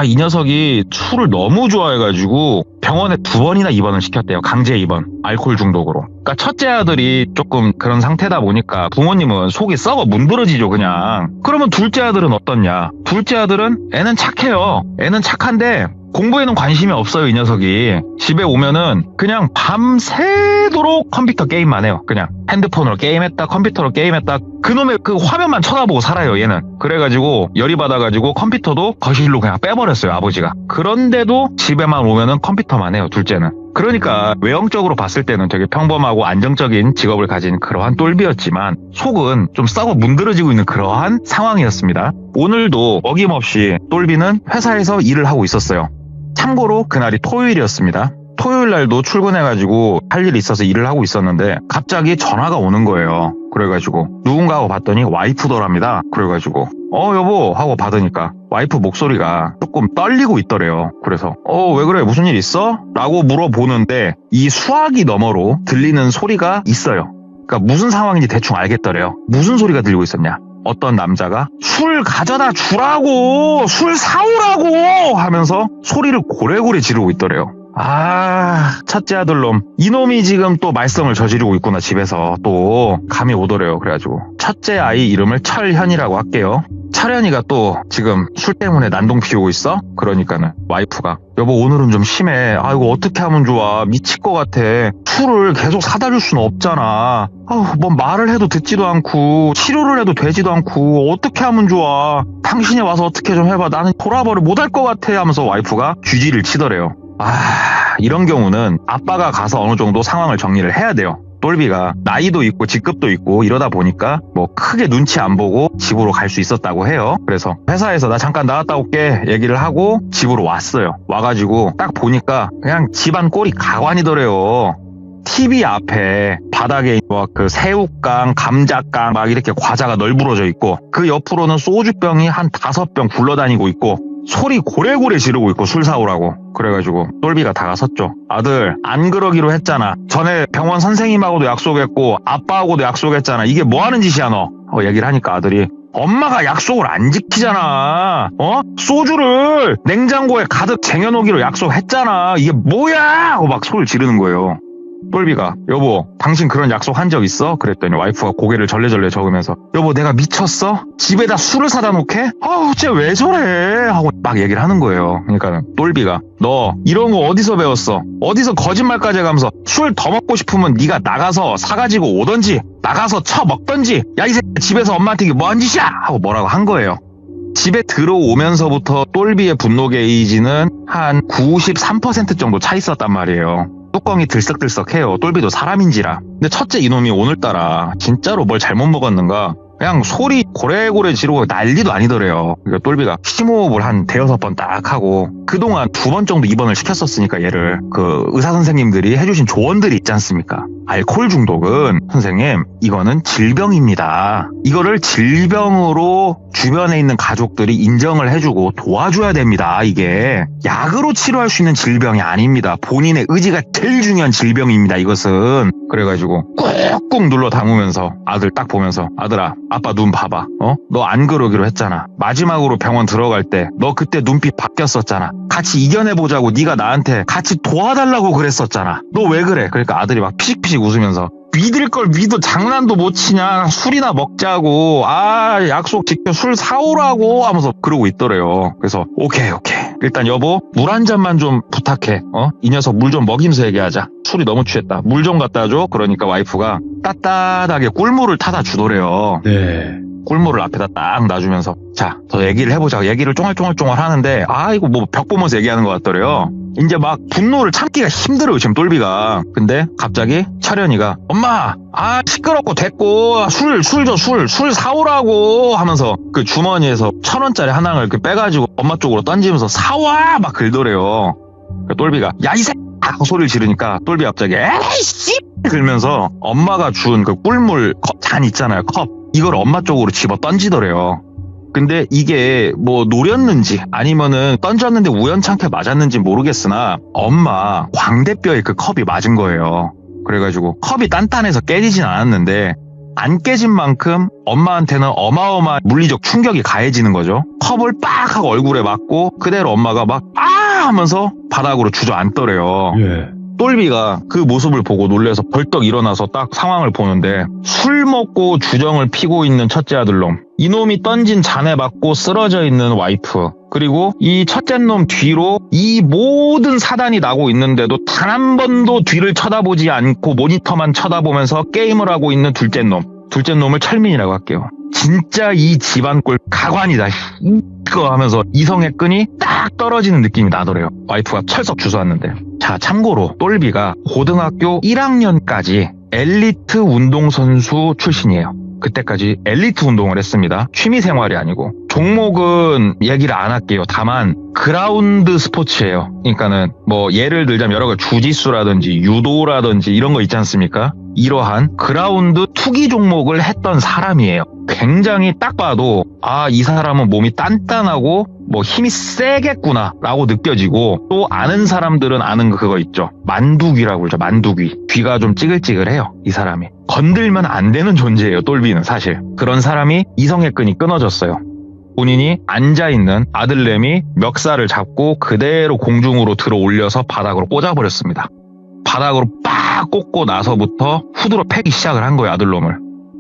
이 녀석이 술을 너무 좋아해가지고 병원에 2번이나 입원을 시켰대요. 강제 입원. 알코올 중독으로. 그러니까 첫째 아들이 조금 그런 상태다 보니까 부모님은 속이 썩어 문드러지죠 그냥. 그러면 둘째 아들은 어떻냐. 둘째 아들은 애는 착해요. 애는 착한데 공부에는 관심이 없어요. 이 녀석이. 집에 오면은 그냥 밤새도록 컴퓨터 게임만 해요. 그냥 핸드폰으로 게임했다 컴퓨터로 게임했다. 그놈의 그 화면만 쳐다보고 살아요 얘는. 그래가지고 열이 받아가지고 컴퓨터도 거실로 그냥 빼버렸어요 아버지가. 그런데도 집에만 오면은 컴퓨터만 해요 둘째는. 그러니까 외형적으로 봤을 때는 되게 평범하고 안정적인 직업을 가진 그러한 똘비였지만 속은 좀 썩어 문드러지고 있는 그러한 상황이었습니다. 오늘도 어김없이 똘비는 회사에서 일을 하고 있었어요. 참고로 그날이 토요일이었습니다. 토요일 날도 출근해가지고 할 일이 있어서 일을 하고 있었는데 갑자기 전화가 오는 거예요. 그래가지고 누군가 하고 봤더니 와이프더랍니다. 그래가지고 여보 하고 받으니까 와이프 목소리가 조금 떨리고 있더래요. 그래서 왜 그래 무슨 일 있어? 라고 물어보는데 이 수화기 너머로 들리는 소리가 있어요. 그러니까 무슨 상황인지 대충 알겠더래요. 무슨 소리가 들리고 있었냐. 어떤 남자가 술 가져다 주라고 술 사오라고 하면서 소리를 고래고래 지르고 있더래요. 첫째 아들놈 이놈이 지금 또 말썽을 저지르고 있구나. 집에서 또 감이 오더래요. 그래가지고 첫째 아이 이름을 철현이라고 할게요. 철현이가 또 지금 술 때문에 난동 피우고 있어. 그러니까는 와이프가 여보 오늘은 좀 심해. 이거 어떻게 하면 좋아. 미칠 것 같아. 술을 계속 사다 줄 수는 없잖아. 뭐 말을 해도 듣지도 않고 치료를 해도 되지도 않고 어떻게 하면 좋아. 당신이 와서 어떻게 좀 해봐. 나는 돌아버려 못할 것 같아 하면서 와이프가 쥐지를 치더래요. 이런 경우는 아빠가 가서 어느 정도 상황을 정리를 해야 돼요. 똘비가 나이도 있고 직급도 있고 이러다 보니까 뭐 크게 눈치 안 보고 집으로 갈 수 있었다고 해요. 그래서 회사에서 나 잠깐 나갔다 올게 얘기를 하고 집으로 왔어요. 와가지고 딱 보니까 그냥 집안 꼴이 가관이더래요. TV 앞에 바닥에 그 새우깡, 감자깡 막 이렇게 과자가 널브러져 있고 그 옆으로는 소주병이 한 5병 굴러다니고 있고 소리 고래고래 지르고 있고 술 사오라고. 그래가지고 똘비가 다가섰죠. 아들 안 그러기로 했잖아. 전에 병원 선생님하고도 약속했고 아빠하고도 약속했잖아. 이게 뭐 하는 짓이야 너. 얘기를 하니까 아들이 엄마가 약속을 안 지키잖아. 소주를 냉장고에 가득 쟁여놓기로 약속했잖아. 이게 뭐야? 하고 막 소리를 지르는 거예요. 똘비가 여보 당신 그런 약속 한 적 있어? 그랬더니 와이프가 고개를 절레절레 저으면서 여보 내가 미쳤어? 집에다 술을 사다 놓게? 아우 쟤 왜 저래? 하고 막 얘기를 하는 거예요. 그러니까 똘비가 너 이런 거 어디서 배웠어? 어디서 거짓말까지 해가면서 술 더 먹고 싶으면 네가 나가서 사가지고 오던지 나가서 처먹던지 야 이 새끼 집에서 엄마한테 이게 뭐한 짓이야? 하고 뭐라고 한 거예요. 집에 들어오면서부터 똘비의 분노 게이지는 한 93% 정도 차 있었단 말이에요. 뚜껑이 들썩들썩해요. 똘비도 사람인지라. 근데 첫째 이놈이 오늘따라 진짜로 뭘 잘못 먹었는가 그냥 소리 고래고래 지르고 난리도 아니더래요. 그러니까 똘비가 심호흡을 한 5-6번 딱 하고 그동안 2번 정도 입원을 시켰었으니까 얘를 그 의사 선생님들이 해주신 조언들이 있지 않습니까? 알코올 중독은 선생님 이거는 질병입니다. 이거를 질병으로 주변에 있는 가족들이 인정을 해주고 도와줘야 됩니다. 이게 약으로 치료할 수 있는 질병이 아닙니다. 본인의 의지가 제일 중요한 질병입니다. 이것은. 그래가지고 꾹꾹 눌러 담으면서 아들 딱 보면서 아들아 아빠 눈 봐봐. 너 안 그러기로 했잖아. 마지막으로 병원 들어갈 때 너 그때 눈빛 바뀌었었잖아. 같이 이겨내보자고 네가 나한테 같이 도와달라고 그랬었잖아. 너 왜 그래? 그러니까 아들이 막 피식피식 웃으면서 믿을 걸 믿어 장난도 못 치냐. 술이나 먹자고. 약속 지켜 술 사오라고 하면서 그러고 있더래요. 그래서 오케이 일단 여보 물 한 잔만 좀 부탁해. 이 녀석 물 좀 먹이면서 얘기하자. 술이 너무 취했다. 물 좀 갖다 줘. 그러니까 와이프가 따뜻하게 꿀물을 타다 주더래요. 네. 꿀물을 앞에다 딱 놔주면서 자, 더 얘기를 해보자. 얘기를 쫑알쫑알 하는데 이거 뭐 벽 보면서 얘기하는 것 같더래요. 이제 막 분노를 참기가 힘들어요 지금 똘비가. 근데 갑자기 철현이가 엄마 시끄럽고 됐고 술 사오라고 하면서 그 주머니에서 1,000원짜리 하나를 이렇게 빼가지고 엄마 쪽으로 던지면서 사와 막 긁더래요. 똘비가 야 이 새끼 하고 소리를 지르니까 똘비 갑자기 에이씨 그러면서 엄마가 준 그 꿀물 잔 있잖아요. 컵 이걸 엄마 쪽으로 집어 던지더래요. 근데 이게 뭐 노렸는지 아니면은 던졌는데 우연찮게 맞았는지 모르겠으나 엄마 광대뼈에 그 컵이 맞은 거예요. 그래가지고 컵이 단단해서 깨지진 않았는데 안 깨진 만큼 엄마한테는 어마어마한 물리적 충격이 가해지는 거죠. 컵을 빡 하고 얼굴에 맞고 그대로 엄마가 막 하면서 바닥으로 주저앉더래요. 예. 똘비가 그 모습을 보고 놀래서 벌떡 일어나서 딱 상황을 보는데 술 먹고 주정을 피고 있는 첫째 아들놈, 이놈이 던진 잔에 맞고 쓰러져 있는 와이프, 그리고 이 첫째 놈 뒤로 이 모든 사단이 나고 있는데도 단 한 번도 뒤를 쳐다보지 않고 모니터만 쳐다보면서 게임을 하고 있는 둘째 놈을 철민이라고 할게요. 진짜 이 집안꼴 가관이다 이거 하면서 이성의 끈이 딱 떨어지는 느낌이 나더래요. 와이프가 철썩 주워왔는데. 자, 참고로 똘비가 고등학교 1학년까지 엘리트 운동선수 출신이에요. 그때까지 엘리트 운동을 했습니다. 취미생활이 아니고. 종목은 얘기를 안 할게요. 다만 그라운드 스포츠예요. 그러니까는 뭐 예를 들자면 여러 가지 주짓수라든지 유도라든지 이런 거 있지 않습니까? 이러한 그라운드 투기 종목을 했던 사람이에요. 굉장히 딱 봐도 이 사람은 몸이 단단하고 뭐 힘이 세겠구나 라고 느껴지고, 또 아는 사람들은 아는 그거 있죠. 만두귀라고 그러죠. 만두귀. 귀가 좀 찌글찌글해요. 이 사람이. 건들면 안 되는 존재예요. 똘비는 사실. 그런 사람이 이성의 끈이 끊어졌어요. 본인이 앉아있는 아들내미 멱살을 잡고 그대로 공중으로 들어 올려서 바닥으로 꽂아버렸습니다. 바닥으로 빡 꽂고 나서부터 후드로 패기 시작을 한 거예요. 아들놈을.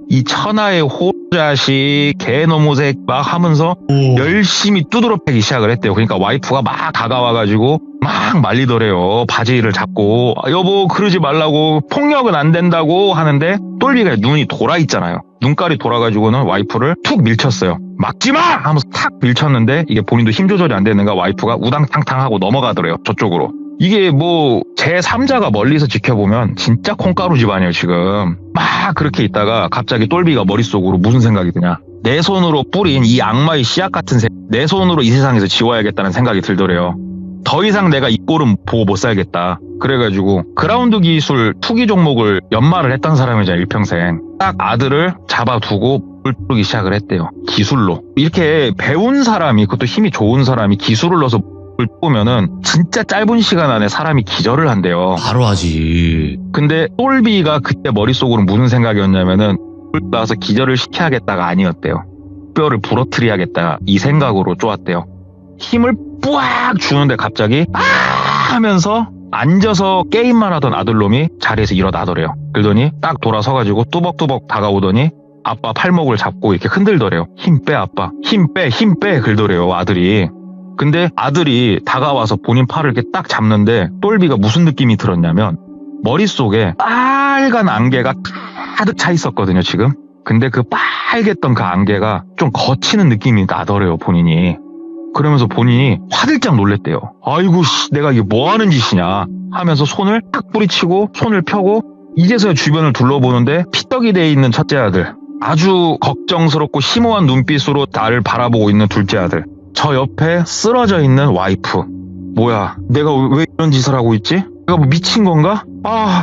이 천하의 호자식 개노무새 막 하면서 열심히 두드러 패기 시작을 했대요. 그러니까 와이프가 막 다가와가지고 막 말리더래요. 바지를 잡고 여보 그러지 말라고, 폭력은 안 된다고 하는데 똘비가 눈이 돌아 있잖아요. 눈깔이 돌아가지고는 와이프를 툭 밀쳤어요. 막지마! 하면서 탁 밀쳤는데 이게 본인도 힘 조절이 안 되는가 와이프가 우당탕탕 하고 넘어가더래요. 저쪽으로. 이게 뭐 제3자가 멀리서 지켜보면 진짜 콩가루 집안이에요 지금. 막 그렇게 있다가 갑자기 똘비가 머릿속으로 무슨 생각이 드냐, 내 손으로 뿌린 이 악마의 씨앗 같은 내 손으로 이 세상에서 지워야겠다는 생각이 들더래요. 더 이상 내가 이 꼴은 보고 못 살겠다. 그래가지고 그라운드 기술 투기 종목을 연마를 했던 사람이잖아요. 일평생. 딱 아들을 잡아두고 물 뿌리기 시작을 했대요. 기술로. 이렇게 배운 사람이, 그것도 힘이 좋은 사람이 기술을 넣어서 물 뿌면은 진짜 짧은 시간 안에 사람이 기절을 한대요. 바로 하지. 근데 똘비가 그때 머릿속으로 무슨 생각이었냐면은 물 나와서 기절을 시켜야겠다가 아니었대요. 목뼈를 부러뜨려야겠다 이 생각으로 쪼았대요. 힘을 뿌악 주는데 갑자기 하면서 앉아서 게임만 하던 아들놈이 자리에서 일어나더래요. 그러더니 딱 돌아서가지고 뚜벅뚜벅 다가오더니 아빠 팔목을 잡고 이렇게 흔들더래요. 힘 빼 아빠, 힘 빼 그러더래요 아들이. 근데 아들이 다가와서 본인 팔을 이렇게 딱 잡는데 똘비가 무슨 느낌이 들었냐면 머릿속에 빨간 안개가 가득 차 있었거든요 지금. 근데 그 빨갰던 그 안개가 좀 거치는 느낌이 나더래요 본인이. 그러면서 본인이 화들짝 놀랬대요. 아이고 내가 이게 뭐 하는 짓이냐 하면서 손을 탁 뿌리치고 손을 펴고 이제서야 주변을 둘러보는데 피떡이 돼 있는 첫째 아들, 아주 걱정스럽고 심오한 눈빛으로 나를 바라보고 있는 둘째 아들, 저 옆에 쓰러져 있는 와이프. 뭐야 내가 왜 이런 짓을 하고 있지? 내가 뭐 미친 건가?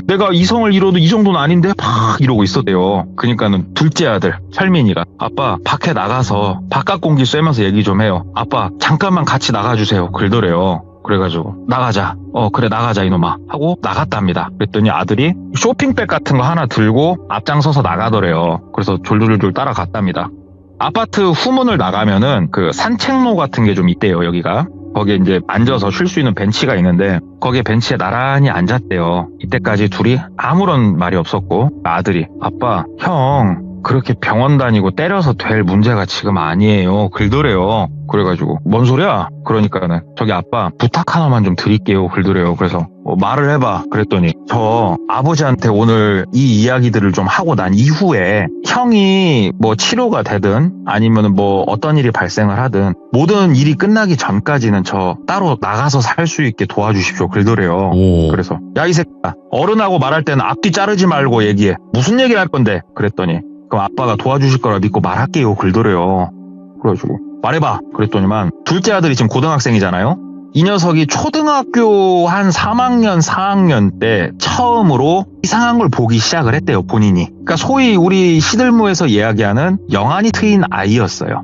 내가 이성을 잃어도 이 정도는 아닌데 막 이러고 있었대요. 그러니까는 둘째 아들 철민이가 아빠 밖에 나가서 바깥 공기 쐬면서 얘기 좀 해요. 아빠 잠깐만 같이 나가주세요 그러더래요. 그래가지고 나가자. 그래 나가자 이놈아 하고 나갔답니다. 그랬더니 아들이 쇼핑백 같은 거 하나 들고 앞장서서 나가더래요. 그래서 졸졸졸 따라갔답니다. 아파트 후문을 나가면은 그 산책로 같은 게 좀 있대요 여기가. 거기에 이제 앉아서 쉴 수 있는 벤치가 있는데 거기에 벤치에 나란히 앉았대요. 이때까지 둘이 아무런 말이 없었고 아들이 아빠 형 그렇게 병원 다니고 때려서 될 문제가 지금 아니에요 그러더래요. 그래가지고 뭔 소리야? 그러니까는 저기 아빠 부탁 하나만 좀 드릴게요 그러더래요. 그래서 말을 해봐 그랬더니 저 아버지한테 오늘 이 이야기들을 좀 하고 난 이후에 형이 뭐 치료가 되든 아니면 뭐 어떤 일이 발생을 하든 모든 일이 끝나기 전까지는 저 따로 나가서 살 수 있게 도와주십시오 그러더래요. 그래서 야 이 새끼야 어른하고 말할 때는 앞뒤 자르지 말고 얘기해. 무슨 얘기를 할 건데? 그랬더니 그럼 아빠가 도와주실 거라 믿고 말할게요 그러더래요. 그래가지고 말해봐 그랬더니만 둘째 아들이 지금 고등학생이잖아요. 이 녀석이 초등학교 한 3학년 4학년 때 처음으로 이상한 걸 보기 시작을 했대요 본인이. 그러니까 소위 우리 시들무에서 이야기하는 영안이 트인 아이였어요.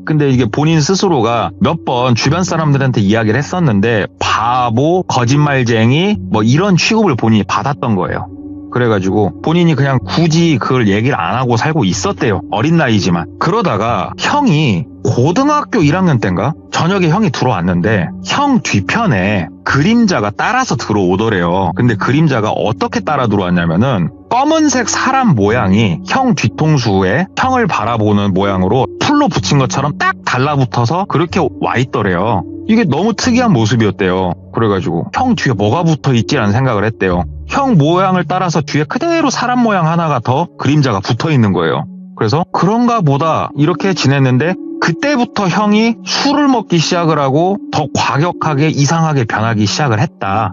근데 이게 본인 스스로가 몇 번 주변 사람들한테 이야기를 했었는데 바보, 거짓말쟁이 뭐 이런 취급을 본인이 받았던 거예요. 그래가지고 본인이 그냥 굳이 그걸 얘기를 안 하고 살고 있었대요. 어린 나이지만. 그러다가 형이 고등학교 1학년 때인가? 저녁에 형이 들어왔는데 형 뒤편에 그림자가 따라서 들어오더래요. 근데 그림자가 어떻게 따라 들어왔냐면은 검은색 사람 모양이 형 뒤통수에 형을 바라보는 모양으로 풀로 붙인 것처럼 딱 달라붙어서 그렇게 와 있더래요. 이게 너무 특이한 모습이었대요. 그래가지고 형 뒤에 뭐가 붙어있지라는 생각을 했대요. 형 모양을 따라서 뒤에 그대로 사람 모양 하나가 더 그림자가 붙어있는 거예요. 그래서 그런가 보다 이렇게 지냈는데 그때부터 형이 술을 먹기 시작을 하고 더 과격하게 이상하게 변하기 시작을 했다.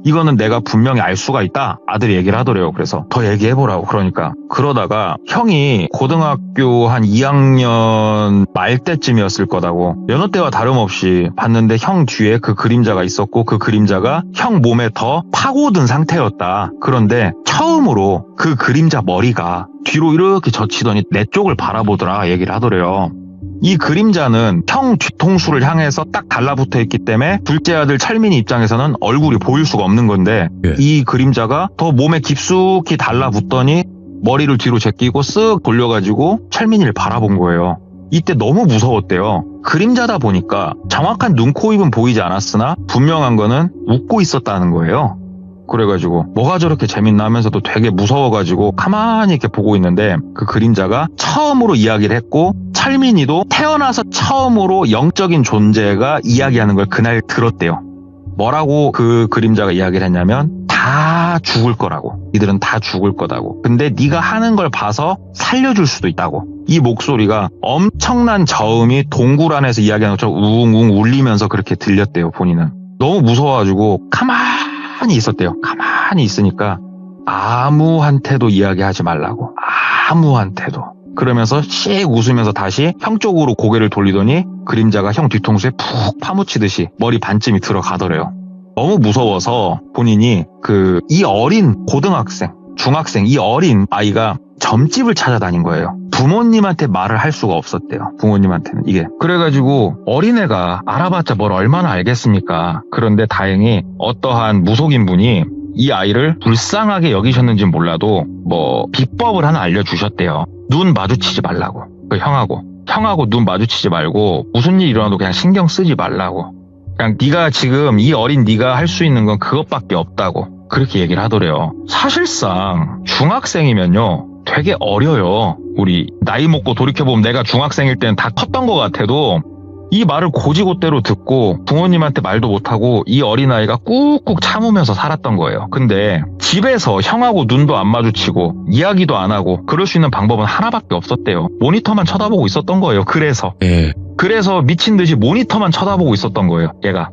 이거는 내가 분명히 알 수가 있다. 아들이 얘기를 하더래요. 그래서 더 얘기해보라고. 그러니까 그러다가 형이 고등학교 한 2학년 말 때쯤이었을 거다고 여느 때와 다름없이 봤는데 형 뒤에 그 그림자가 있었고 그 그림자가 형 몸에 더 파고든 상태였다. 그런데 처음으로 그 그림자 머리가 뒤로 이렇게 젖히더니 내 쪽을 바라보더라 얘기를 하더래요. 이 그림자는 형 뒤통수를 향해서 딱 달라붙어 있기 때문에 둘째 아들 철민이 입장에서는 얼굴이 보일 수가 없는 건데 이 그림자가 더 몸에 깊숙이 달라붙더니 머리를 뒤로 제끼고 쓱 돌려가지고 철민이를 바라본 거예요. 이때 너무 무서웠대요. 그림자다 보니까 정확한 눈, 코, 입은 보이지 않았으나 분명한 거는 웃고 있었다는 거예요. 그래가지고 뭐가 저렇게 재밌나 하면서도 되게 무서워가지고 가만히 이렇게 보고 있는데 그 그림자가 처음으로 이야기를 했고 철민이도 태어나서 처음으로 영적인 존재가 이야기하는 걸 그날 들었대요. 뭐라고 그 그림자가 이야기를 했냐면 다 죽을 거라고. 이들은 다 죽을 거다고. 근데 네가 하는 걸 봐서 살려줄 수도 있다고. 이 목소리가 엄청난 저음이 동굴 안에서 이야기하는 것처럼 웅웅 울리면서 그렇게 들렸대요. 본인은. 너무 무서워가지고 가만히 있었대요. 가만히 있으니까 아무한테도 이야기하지 말라고. 아무한테도. 그러면서 씩 웃으면서 다시 형 쪽으로 고개를 돌리더니 그림자가 형 뒤통수에 푹 파묻히듯이 머리 반쯤이 들어가더래요. 너무 무서워서 본인이 이 어린 고등학생, 중학생, 이 어린 아이가 점집을 찾아다닌 거예요. 부모님한테 말을 할 수가 없었대요. 부모님한테는 이게. 그래가지고 어린애가 알아봤자 뭘 얼마나 알겠습니까? 그런데 다행히 어떠한 무속인 분이 이 아이를 불쌍하게 여기셨는지는 몰라도 뭐 비법을 하나 알려주셨대요. 눈 마주치지 말라고. 그 형하고. 형하고 눈 마주치지 말고 무슨 일 일어나도 그냥 신경 쓰지 말라고. 그냥 네가 지금 이 어린 네가 할 수 있는 건 그것밖에 없다고 그렇게 얘기를 하더래요. 사실상 중학생이면요 되게 어려요. 우리 나이 먹고 돌이켜보면 내가 중학생일 때는 다 컸던 것 같아도 이 말을 고지고대로 듣고 부모님한테 말도 못하고 이 어린아이가 꾹꾹 참으면서 살았던 거예요. 근데 집에서 형하고 눈도 안 마주치고 이야기도 안 하고 그럴 수 있는 방법은 하나밖에 없었대요. 모니터만 쳐다보고 있었던 거예요. 그래서 미친 듯이 모니터만 쳐다보고 있었던 거예요. 얘가.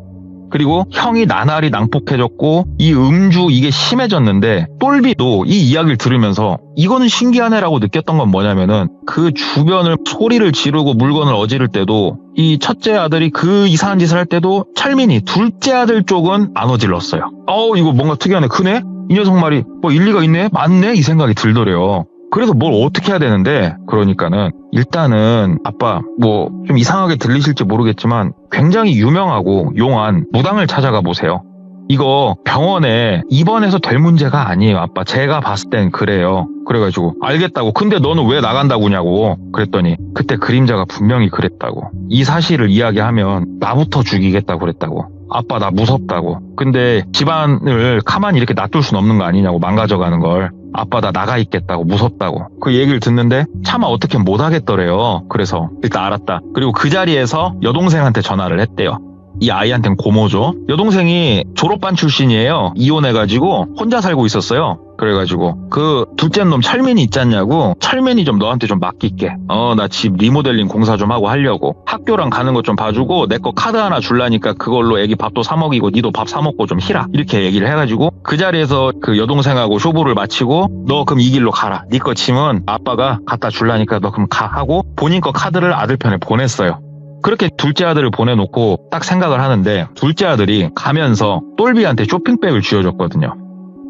그리고 형이 나날이 낭폭해졌고 이 음주 이게 심해졌는데 똘비도 이 이야기를 들으면서 이거는 신기하네라고 느꼈던 건 뭐냐면은 그 주변을 소리를 지르고 물건을 어지를 때도 이 첫째 아들이 그 이상한 짓을 할 때도 철민이 둘째 아들 쪽은 안 어질렀어요. 이거 뭔가 특이하네. 크네? 이 녀석 말이 뭐 일리가 있네? 맞네? 이 생각이 들더래요. 그래서 뭘 어떻게 해야 되는데 그러니까는 일단은 아빠 뭐 좀 이상하게 들리실지 모르겠지만 굉장히 유명하고 용한 무당을 찾아가 보세요. 이거 병원에 입원해서 될 문제가 아니에요. 아빠 제가 봤을 땐 그래요. 그래가지고 알겠다고. 근데 너는 왜 나간다고냐고 그랬더니 그때 그림자가 분명히 그랬다고. 이 사실을 이야기하면 나부터 죽이겠다고 그랬다고. 아빠 나 무섭다고. 근데 집안을 가만히 이렇게 놔둘 순 없는 거 아니냐고 망가져가는 걸. 아빠 나 나가 있겠다고 무섭다고. 그 얘기를 듣는데 차마 어떻게 못 하겠더래요. 그래서 일단 알았다. 그리고 그 자리에서 여동생한테 전화를 했대요. 이 아이한테는 고모죠. 여동생이 졸업반 출신이에요. 이혼해가지고 혼자 살고 있었어요. 그래가지고 그 둘째 놈 철민이 있잖냐고. 철민이 좀 너한테 좀 맡길게. 나 집 리모델링 공사 좀 하고 하려고. 학교랑 가는 거 좀 봐주고 내 거 카드 하나 줄라니까 그걸로 애기 밥도 사 먹이고 니도 밥 사 먹고 좀 희라. 이렇게 얘기를 해가지고 그 자리에서 그 여동생하고 쇼부를 마치고 너 그럼 이 길로 가라. 니 거 짐은 아빠가 갖다 줄라니까 너 그럼 가 하고 본인 거 카드를 아들 편에 보냈어요. 그렇게 둘째 아들을 보내놓고 딱 생각을 하는데 둘째 아들이 가면서 똘비한테 쇼핑백을 쥐어줬거든요.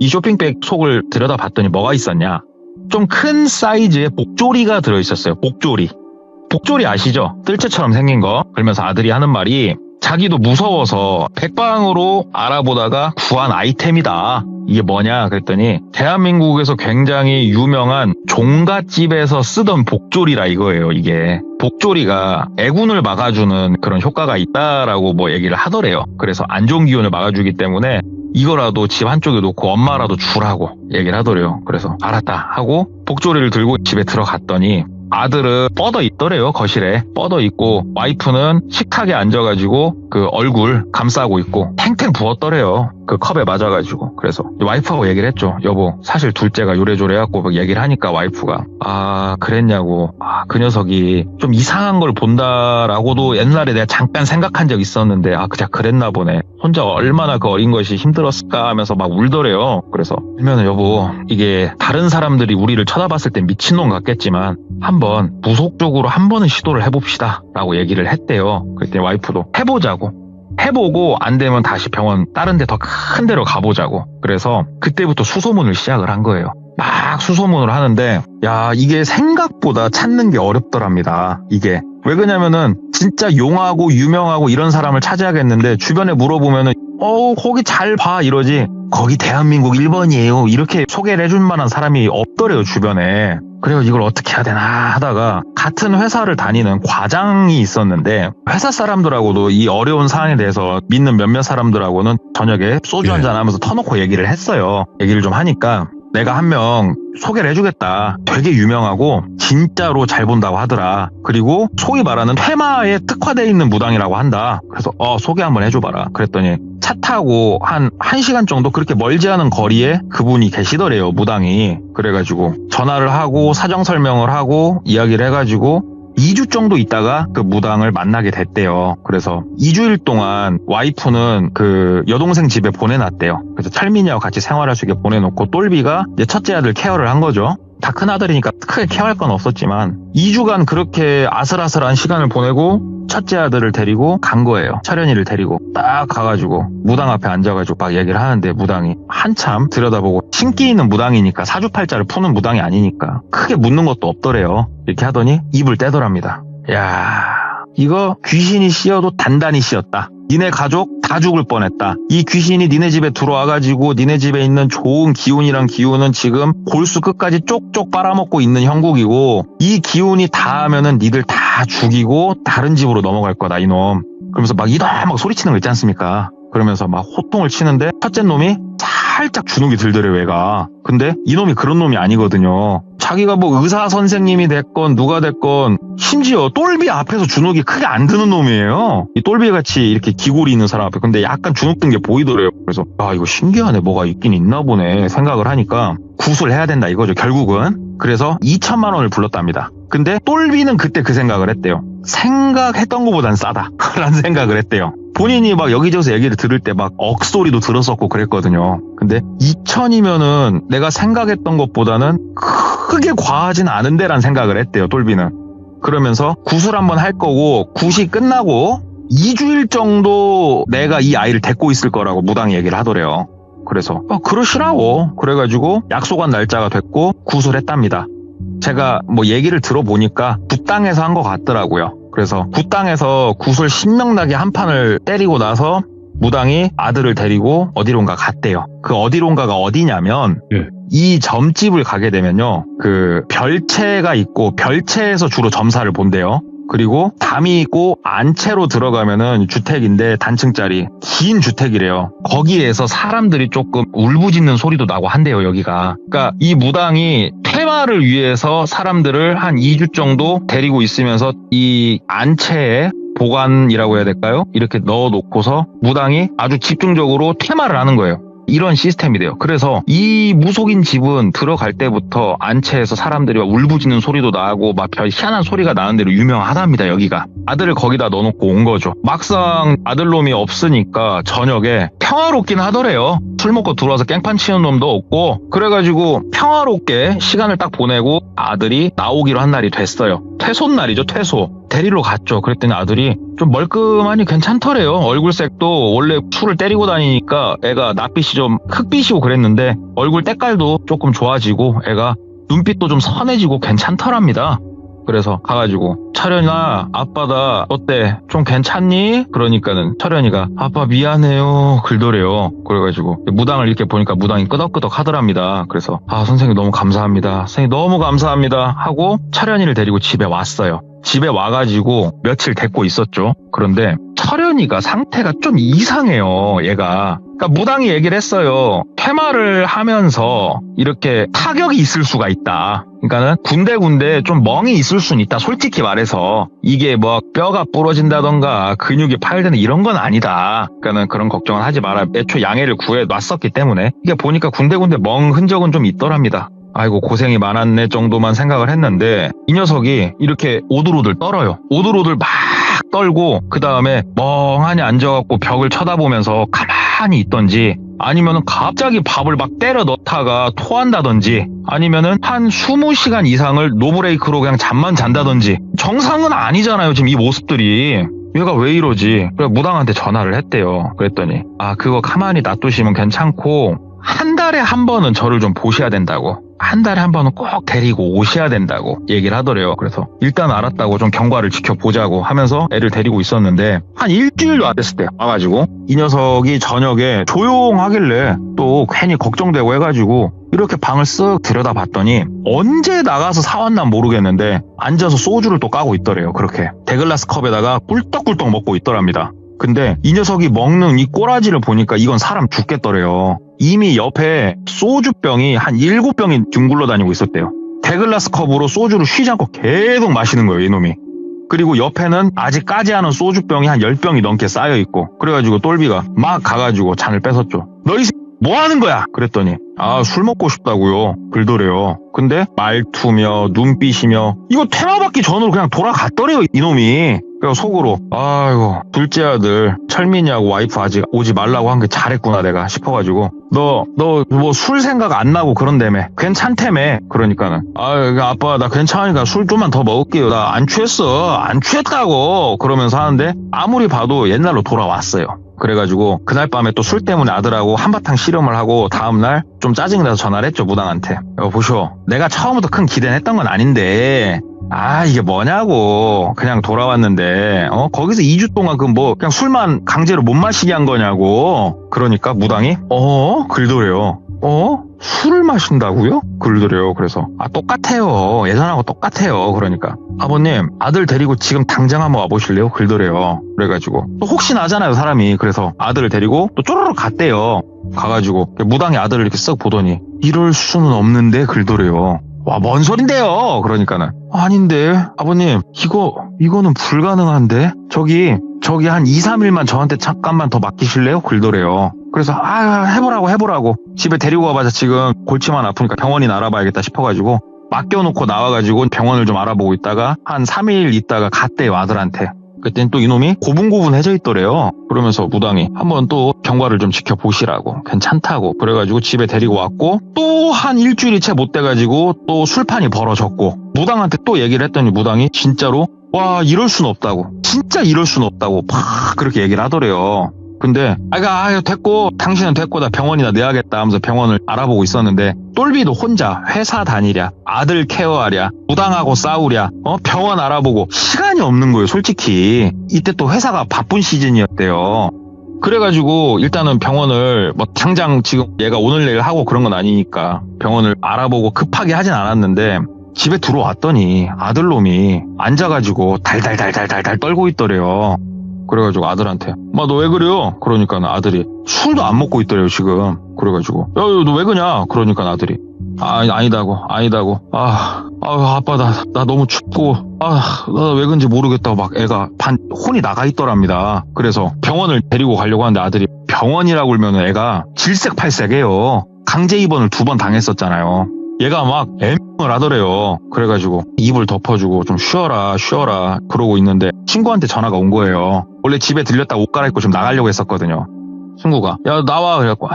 이 쇼핑백 속을 들여다봤더니 뭐가 있었냐. 좀 큰 사이즈의 복조리가 들어있었어요. 복조리 아시죠? 뜰채처럼 생긴 거. 그러면서 아들이 하는 말이 자기도 무서워서 백방으로 알아보다가 구한 아이템이다. 이게 뭐냐 그랬더니 대한민국에서 굉장히 유명한 종갓집에서 쓰던 복조리라 이거예요. 이게 복조리가 애군을 막아주는 그런 효과가 있다라고 뭐 얘기를 하더래요. 그래서 안 좋은 기운을 막아주기 때문에 이거라도 집 한쪽에 놓고 엄마라도 주라고 얘기를 하더래요. 그래서 알았다 하고 복조리를 들고 집에 들어갔더니 아들은 뻗어 있더래요. 거실에 뻗어 있고 와이프는 식탁에 앉아가지고 그 얼굴 감싸고 있고 탱탱 부었더래요. 그 컵에 맞아가지고. 그래서 와이프하고 얘기를 했죠. 여보 사실 둘째가 요래조래 해갖고 막 얘기를 하니까 와이프가 그랬냐고. 그 녀석이 좀 이상한 걸 본다라고도 옛날에 내가 잠깐 생각한 적 있었는데 그냥 그랬나 보네. 혼자 얼마나 그 어린 것이 힘들었을까 하면서 막 울더래요. 그래서 그러면 여보 이게 다른 사람들이 우리를 쳐다봤을 땐 미친놈 같겠지만 한번 무속적으로 한 번은 시도를 해봅시다 라고 얘기를 했대요. 그랬더니 와이프도 해보고 안 되면 다시 병원 다른 데 더 큰 데로 가보자고. 그래서 그때부터 수소문을 시작을 한 거예요. 막 수소문을 하는데 이게 생각보다 찾는 게 어렵더랍니다. 이게 왜 그러냐면은 진짜 용하고 유명하고 이런 사람을 찾아야겠는데 주변에 물어보면은 거기 잘 봐 이러지 거기 대한민국 1번이에요 이렇게 소개를 해줄 만한 사람이 없더래요 주변에. 그래서 이걸 어떻게 해야 되나 하다가 같은 회사를 다니는 과장이 있었는데 회사 사람들하고도 이 어려운 상황에 대해서 믿는 몇몇 사람들하고는 저녁에 소주 한잔 하면서 터놓고 얘기를 했어요. 얘기를 좀 하니까 내가 한 명 소개를 해주겠다. 되게 유명하고 진짜로 잘 본다고 하더라. 그리고 소위 말하는 퇴마에 특화되어 있는 무당이라고 한다. 그래서 소개 한번 해줘봐라. 그랬더니 차 타고 한 1시간 정도 그렇게 멀지 않은 거리에 그분이 계시더래요. 무당이. 그래가지고 전화를 하고 사정 설명을 하고 이야기를 해가지고 2주 정도 있다가 그 무당을 만나게 됐대요. 그래서 2주일 동안 와이프는 그 여동생 집에 보내놨대요. 그래서 철민이하고 같이 생활할 수 있게 보내놓고 똘비가 이제 첫째 아들 케어를 한 거죠. 다 큰 아들이니까 크게 케어할 건 없었지만 2주간 그렇게 아슬아슬한 시간을 보내고 첫째 아들을 데리고 간 거예요. 철현이를 데리고 딱 가가지고 무당 앞에 앉아가지고 막 얘기를 하는데 무당이 한참 들여다보고 신기 있는 무당이니까 사주팔자를 푸는 무당이 아니니까 크게 묻는 것도 없더래요. 이렇게 하더니 입을 떼더랍니다. 이거 귀신이 씌어도 단단히 씌었다. 니네 가족 다 죽을 뻔했다. 이 귀신이 니네 집에 들어와가지고 니네 집에 있는 좋은 기운이랑 기운은 지금 골수 끝까지 쪽쪽 빨아먹고 있는 형국이고 이 기운이 다 하면은 니들 다 죽이고 다른 집으로 넘어갈 거다 이놈. 그러면서 막 이놈 소리치는 거 있지 않습니까? 그러면서 막 호통을 치는데 첫째 놈이 살짝 주눅이 들더래요 얘가. 근데 이놈이 그런 놈이 아니거든요. 자기가 뭐 의사 선생님이 됐건 누가 됐건 심지어 똘비 앞에서 주눅이 크게 안 드는 놈이에요. 이 똘비 같이 이렇게 기골이 있는 사람 앞에. 근데 약간 주눅 든 게 보이더래요. 그래서 아 이거 신기하네, 뭐가 있긴 있나 보네 생각을 하니까 구술을 해야 된다 이거죠 결국은. 그래서 2천만 원을 불렀답니다. 근데 똘비는 그때 그 생각을 했대요. 생각했던 것보단 싸다 라는 생각을 했대요. 본인이 막 여기저기서 얘기를 들을 때 막 억소리도 들었었고 그랬거든요. 근데 2천이면은 내가 생각했던 것보다는 크게 과하진 않은데 라는 생각을 했대요 똘비는. 그러면서 굿을 한번 할 거고 굿이 끝나고 2주일 정도 내가 이 아이를 데리고 있을 거라고 무당이 얘기를 하더래요. 그래서 그러시라고 그래가지고 약속한 날짜가 됐고 굿을 했답니다. 제가 뭐 얘기를 들어보니까 굿당에서 한 것 같더라고요. 그래서 굿당에서 굿을 신명나게 한 판을 때리고 나서 무당이 아들을 데리고 어디론가 갔대요. 그 어디론가가 어디냐면 이 점집을 가게 되면요, 그 별채가 있고 별채에서 주로 점사를 본대요. 그리고 담이 있고 안채로 들어가면은 주택인데 단층짜리 긴 주택이래요. 거기에서 사람들이 조금 울부짖는 소리도 나고 한대요 여기가. 그러니까 이 무당이 퇴마를 위해서 사람들을 한 2주 정도 데리고 있으면서 이 안채에 보관이라고 해야 될까요? 이렇게 넣어놓고서 무당이 아주 집중적으로 퇴마를 하는 거예요. 이런 시스템이 돼요. 그래서 이 무속인 집은 들어갈 때부터 안채에서 사람들이 막 울부짖는 소리도 나고 막 별 희한한 소리가 나는 대로 유명하답니다 여기가. 아들을 거기다 넣어놓고 온 거죠. 막상 아들놈이 없으니까 저녁에 평화롭긴 하더래요. 술 먹고 들어와서 깽판 치는 놈도 없고 그래가지고 평화롭게 시간을 딱 보내고 아들이 나오기로 한 날이 됐어요. 퇴소날이죠 퇴소. 데리러 갔죠. 그랬더니 아들이 좀 멀끔하니 괜찮더래요. 얼굴색도 원래 술을 때리고 다니니까 애가 낯빛이 좀 흑빛이고 그랬는데 얼굴 때깔도 조금 좋아지고 애가 눈빛도 좀 선해지고 괜찮더랍니다. 그래서 가가지고 철현아 아빠 나 어때? 좀 괜찮니? 그러니까는 철현이가 아빠 미안해요 글더래요. 그래가지고 무당을 이렇게 보니까 무당이 끄덕끄덕 하더랍니다. 그래서 선생님 너무 감사합니다. 선생님 너무 감사합니다 하고 철현이를 데리고 집에 왔어요. 집에 와가지고 며칠 데리고 있었죠. 그런데 철현이가 상태가 좀 이상해요 얘가. 그러니까 무당이 얘기를 했어요. 퇴마를 하면서 이렇게 타격이 있을 수가 있다. 그러니까는 군데군데 좀 멍이 있을 수는 있다. 솔직히 말해서 이게 뭐 뼈가 부러진다던가 근육이 파열되는 이런 건 아니다. 그러니까는 그런 걱정은 하지 마라. 애초 양해를 구해놨었기 때문에 이게 보니까 군데군데 멍 흔적은 좀 있더랍니다. 아이고 고생이 많았네 정도만 생각을 했는데 이 녀석이 이렇게 오들오들 떨어요. 오들오들 막 떨고 그 다음에 멍하니 앉아갖고 벽을 쳐다보면서 가만히 있던지 아니면은 갑자기 밥을 막 때려 넣다가 토한다든지 아니면은 한 20시간 이상을 노브레이크로 그냥 잠만 잔다든지 정상은 아니잖아요 지금 이 모습들이. 얘가 왜 이러지? 그래 무당한테 전화를 했대요. 그랬더니 그거 가만히 놔두시면 괜찮고 한 달에 한 번은 저를 좀 보셔야 된다고. 한 달에 한 번은 꼭 데리고 오셔야 된다고 얘기를 하더래요. 그래서 일단 알았다고 좀 경과를 지켜보자고 하면서 애를 데리고 있었는데 한 일주일도 안 됐을 때 와가지고 이 녀석이 저녁에 조용하길래 또 괜히 걱정되고 해가지고 이렇게 방을 쓱 들여다봤더니 언제 나가서 사왔나 모르겠는데 앉아서 소주를 또 까고 있더래요. 그렇게 데글라스 컵에다가 꿀떡꿀떡 먹고 있더랍니다. 근데 이 녀석이 먹는 이 꼬라지를 보니까 이건 사람 죽겠더래요. 이미 옆에 소주병이 한 7병이 둥글러 다니고 있었대요. 데글라스 컵으로 소주를 쉬지 않고 계속 마시는 거예요 이놈이. 그리고 옆에는 아직 까지 않은 소주병이 한 10병이 넘게 쌓여있고 그래가지고 똘비가 막 가가지고 잔을 뺏었죠. 너 이 뭐 하는 거야? 그랬더니 술 먹고 싶다고요 그러더래요. 근데 말투며 눈빛이며 이거 퇴마받기 전으로 그냥 돌아갔더래요 이놈이. 그래서 속으로 아이고 둘째 아들 철민이하고 와이프 아직 오지 말라고 한 게 잘했구나 내가 싶어가지고 너 뭐 술 생각 안 나고 그런다며 괜찮다며. 그러니까는 아빠 나 괜찮으니까 술 좀만 더 먹을게요. 나 안 취했어 안 취했다고 그러면서 하는데 아무리 봐도 옛날로 돌아왔어요. 그래가지고 그날 밤에 또 술 때문에 아들하고 한바탕 씨름을 하고 다음날 좀 짜증이 나서 전화를 했죠 무당한테. 보쇼 내가 처음부터 큰 기대는 했던 건 아닌데 아, 이게 뭐냐고. 그냥 돌아왔는데, 거기서 2주 동안 그냥 술만 강제로 못 마시게 한 거냐고. 그러니까 무당이, 글더래요. 술을 마신다고요? 글더래요. 그래서, 똑같아요. 예전하고 똑같아요. 그러니까, 아버님, 아들 데리고 지금 당장 한번 와보실래요? 글더래요. 그래가지고, 또 혹시 나잖아요, 사람이. 그래서 아들을 데리고 또 쪼르륵 갔대요. 가가지고, 무당이 아들을 이렇게 쓱 보더니, 이럴 수는 없는데, 글더래요. 와, 뭔 소린데요? 그러니까는. 아닌데, 아버님, 이거는 불가능한데? 저기 한 2, 3일만 저한테 잠깐만 더 맡기실래요? 글더래요. 그래서, 해보라고. 집에 데리고 와봐서 지금 골치만 아프니까 병원이나 알아봐야겠다 싶어가지고, 맡겨놓고 나와가지고 병원을 좀 알아보고 있다가, 한 3일 있다가 갔대요, 아들한테. 그땐 또 이놈이 고분고분해져 있더래요. 그러면서 무당이 한번 또 경과를 좀 지켜보시라고, 괜찮다고 그래가지고 집에 데리고 왔고, 또 한 일주일이 채 못 돼가지고 또 술판이 벌어졌고, 무당한테 또 얘기를 했더니 무당이 진짜로 와, 이럴 순 없다고, 진짜 이럴 순 없다고 막 그렇게 얘기를 하더래요. 근데 됐고, 당신은 됐고, 나 병원이나 내야겠다 하면서 병원을 알아보고 있었는데, 똘비도 혼자 회사 다니랴, 아들 케어하랴, 무당하고 싸우랴, 병원 알아보고 시간이 없는 거예요, 솔직히. 이때 또 회사가 바쁜 시즌이었대요. 그래가지고 일단은 병원을 당장 지금 얘가 오늘 내일 하고 그런 건 아니니까 병원을 알아보고 급하게 하진 않았는데, 집에 들어왔더니 아들놈이 앉아가지고 달달달달달달 떨고 있더래요. 그래가지고 아들한테, 너 왜 그래요? 그러니까 아들이 술도 안 먹고 있더래요, 지금. 그래가지고, 야, 너 왜 그냐? 그러니까 아들이, 아니다고. 아빠, 나 너무 춥고, 나 왜 그런지 모르겠다고 막 애가 혼이 나가 있더랍니다. 그래서 병원을 데리고 가려고 하는데 아들이, 병원이라고 그러면 애가 질색팔색해요. 강제 입원을 2번 당했었잖아요. 얘가 막 애명을 하더래요. 그래가지고 입을 덮어주고 좀 쉬어라 그러고 있는데 친구한테 전화가 온 거예요. 원래 집에 들렸다 옷 갈아입고 좀 나가려고 했었거든요. 친구가, 야, 나와. 그래갖고,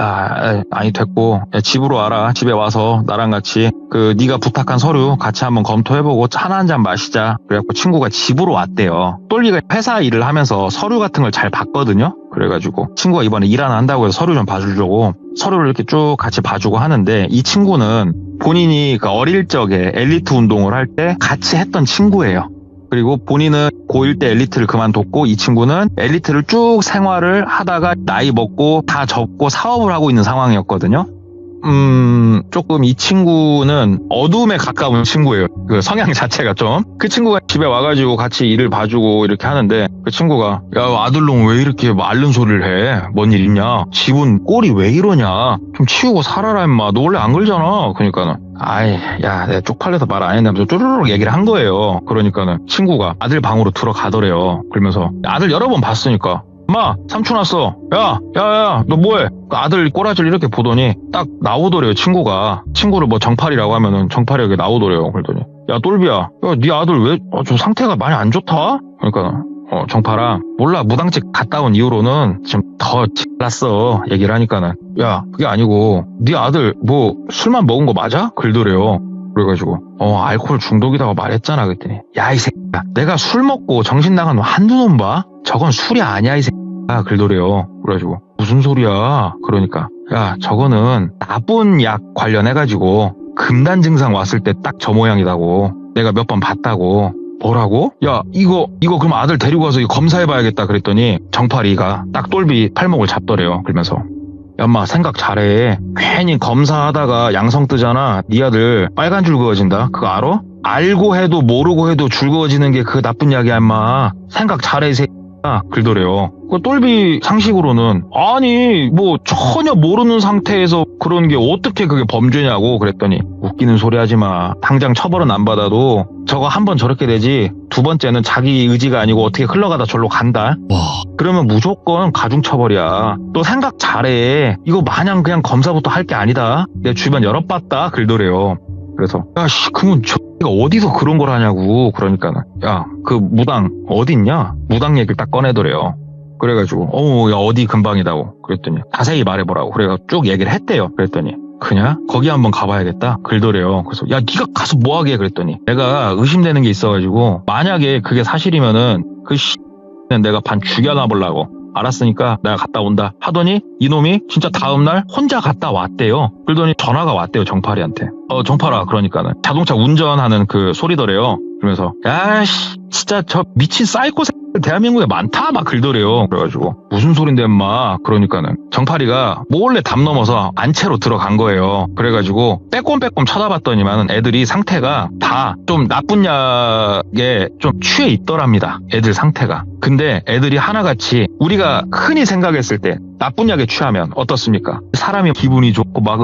아니 됐고, 야, 집으로 와라. 집에 와서 나랑 같이 네가 부탁한 서류 같이 한번 검토해보고 하나 한 잔 마시자. 그래갖고 친구가 집으로 왔대요. 똘리가 회사 일을 하면서 서류 같은 걸 잘 봤거든요. 그래가지고 친구가 이번에 일 하나 한다고 해서 서류 좀 봐주려고 서류를 이렇게 쭉 같이 봐주고 하는데, 이 친구는 본인이 어릴 적에 엘리트 운동을 할 때 같이 했던 친구예요. 그리고 본인은 고1 때 엘리트를 그만뒀고, 이 친구는 엘리트를 쭉 생활을 하다가 나이 먹고 다 접고 사업을 하고 있는 상황이었거든요. 조금 이 친구는 어둠에 가까운 친구예요. 그 성향 자체가 좀. 그 친구가 집에 와가지고 같이 일을 봐주고 이렇게 하는데, 그 친구가, 야, 아들놈 왜 이렇게 앓는 소리를 해? 뭔 일 있냐? 집은 꼴이 왜 이러냐? 좀 치우고 살아라, 임마. 너 원래 안 그러잖아. 그러니까는, 야, 내가 쪽팔려서 말 안 했는데 쪼르륵 얘기를 한 거예요. 그러니까는 친구가 아들 방으로 들어가더래요. 그러면서 아들 여러 번 봤으니까, 엄마, 삼촌 왔어. 야, 너 뭐해? 아들 꼬라지를 이렇게 보더니 딱 나오더래요, 친구가. 친구를 정팔이라고 하면은 정팔이에게 나오더래요. 그러더니, 야, 똘비야, 야, 네 아들 왜 좀 상태가 많이 안 좋다? 그러니까, 정팔아, 몰라, 무당집 갔다 온 이후로는 지금 더 잘났어. 얘기를 하니까는, 야, 그게 아니고 네 아들 술만 먹은 거 맞아? 그러더래요. 그래가지고, 알코올 중독이라고 말했잖아. 그랬더니, 야, 이 새끼야, 내가 술 먹고 정신 나간 놈 한두 놈 봐? 저건 술이 아니야, 이 새끼야. 그러더래요. 그래가지고, 무슨 소리야? 그러니까, 야, 저거는 나쁜 약 관련해가지고 금단 증상 왔을 때 딱 저 모양이라고. 내가 몇 번 봤다고. 뭐라고? 야, 이거 그럼 아들 데리고 가서 이거 검사해봐야겠다. 그랬더니 정팔이가 딱 똘비 팔목을 잡더래요. 그러면서, 야, 엄마, 생각 잘해. 괜히 검사하다가 양성 뜨잖아. 네 아들 빨간 줄 그어진다. 그거 알아? 알고 해도 모르고 해도 줄 그어지는 게 그 나쁜 약이야, 임마. 생각 잘해, 이 새끼야. 그러더래요. 그 똘비 상식으로는, 아니, 전혀 모르는 상태에서 그런 게 어떻게 그게 범죄냐고. 그랬더니, 웃기는 소리 하지 마. 당장 처벌은 안 받아도 저거 한 번 저렇게 되지, 2번째는 자기 의지가 아니고 어떻게 흘러가다 절로 간다. 와. 그러면 무조건 가중처벌이야. 또 생각 잘해. 이거 마냥 그냥 검사부터 할 게 아니다. 내 주변 여러 봤다. 그러더래요. 그래서, 야, 그러면 저가 어디서 그런 걸 하냐고. 그러니까는, 야, 그 무당 어딨냐? 무당 얘기를 딱 꺼내더래요. 그래가지고, 야, 어디 근방이다고. 그랬더니, 자세히 말해보라고. 그래가지고 쭉 얘기를 했대요. 그랬더니, 그냐? 거기 한번 가봐야겠다. 그러더래요. 그래서, 야, 네가 가서 뭐하게? 그랬더니, 내가 의심되는 게 있어가지고, 만약에 그게 사실이면은 내가 반 죽여놔보려고. 알았으니까 내가 갔다 온다 하더니, 이놈이 진짜 다음날 혼자 갔다 왔대요. 그러더니 전화가 왔대요, 정팔이한테. 정파라. 그러니까는 자동차 운전하는 그 소리더래요. 그러면서 야씨 진짜 저 미친 사이코 새끼들 대한민국에 많다 막 글더래요. 그래가지고 무슨 소린데 인마. 그러니까는 정파리가 몰래 담 넘어서 안채로 들어간 거예요. 그래가지고 빼꼼빼꼼 쳐다봤더니만은 애들이 상태가 다 좀 나쁜 약에 좀 취해 있더랍니다. 애들 상태가. 근데 애들이 하나같이 우리가 흔히 생각했을 때 나쁜 약에 취하면 어떻습니까? 사람이 기분이 좋고 막